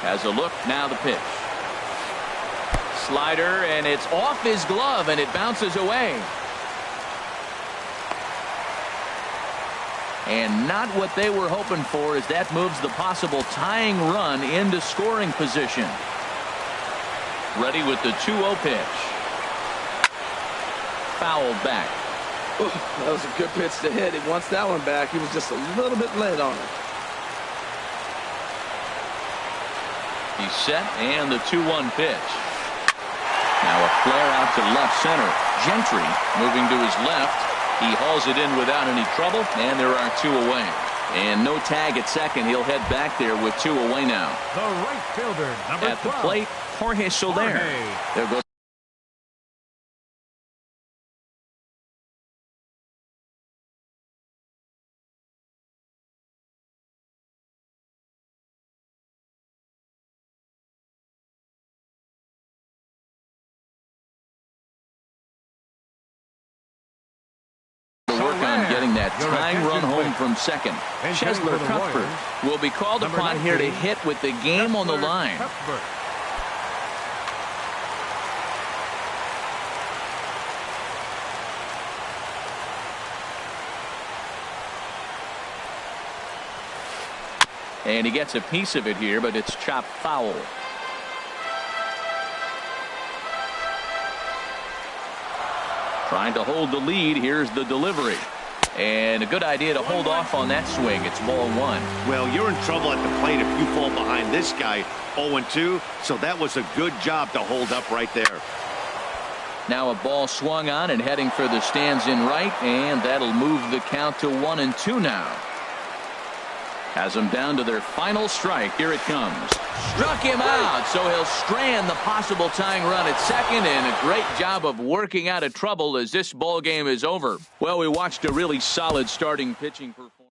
Has a look, now the pitch. Slider, and it's off his glove, and it bounces away. And not what they were hoping for, as that moves the possible tying run into scoring position. Ready with the 2-0 pitch. Fouled back. Ooh, that was a good pitch to hit. He wants that one back. He was just a little bit late on it. He's set, and the 2-1 pitch. Now a flare out to left center. Gentry moving to his left. He hauls it in without any trouble, and there are 2 away. And no tag at second. He'll head back there with 2 away now. The right fielder, number 12. At the plate, Jorge Soler. There goes. Getting that tying run home from second. Chesler Cuthbert will be called upon here to hit with the game on the line. And he gets a piece of it here, but it's chopped foul. Trying to hold the lead. Here's the delivery. And a good idea to hold off on that swing. It's ball 1. Well, you're in trouble at the plate if you fall behind this guy 0-2. So that was a good job to hold up right there. Now a ball swung on and heading for the stands in right. And that'll move the count to 1-2 now. Has them down to their final strike. Here it comes. Struck him out, so he'll strand the possible tying run at second, and a great job of working out of trouble as this ball game is over. Well, we watched a really solid starting pitching performance.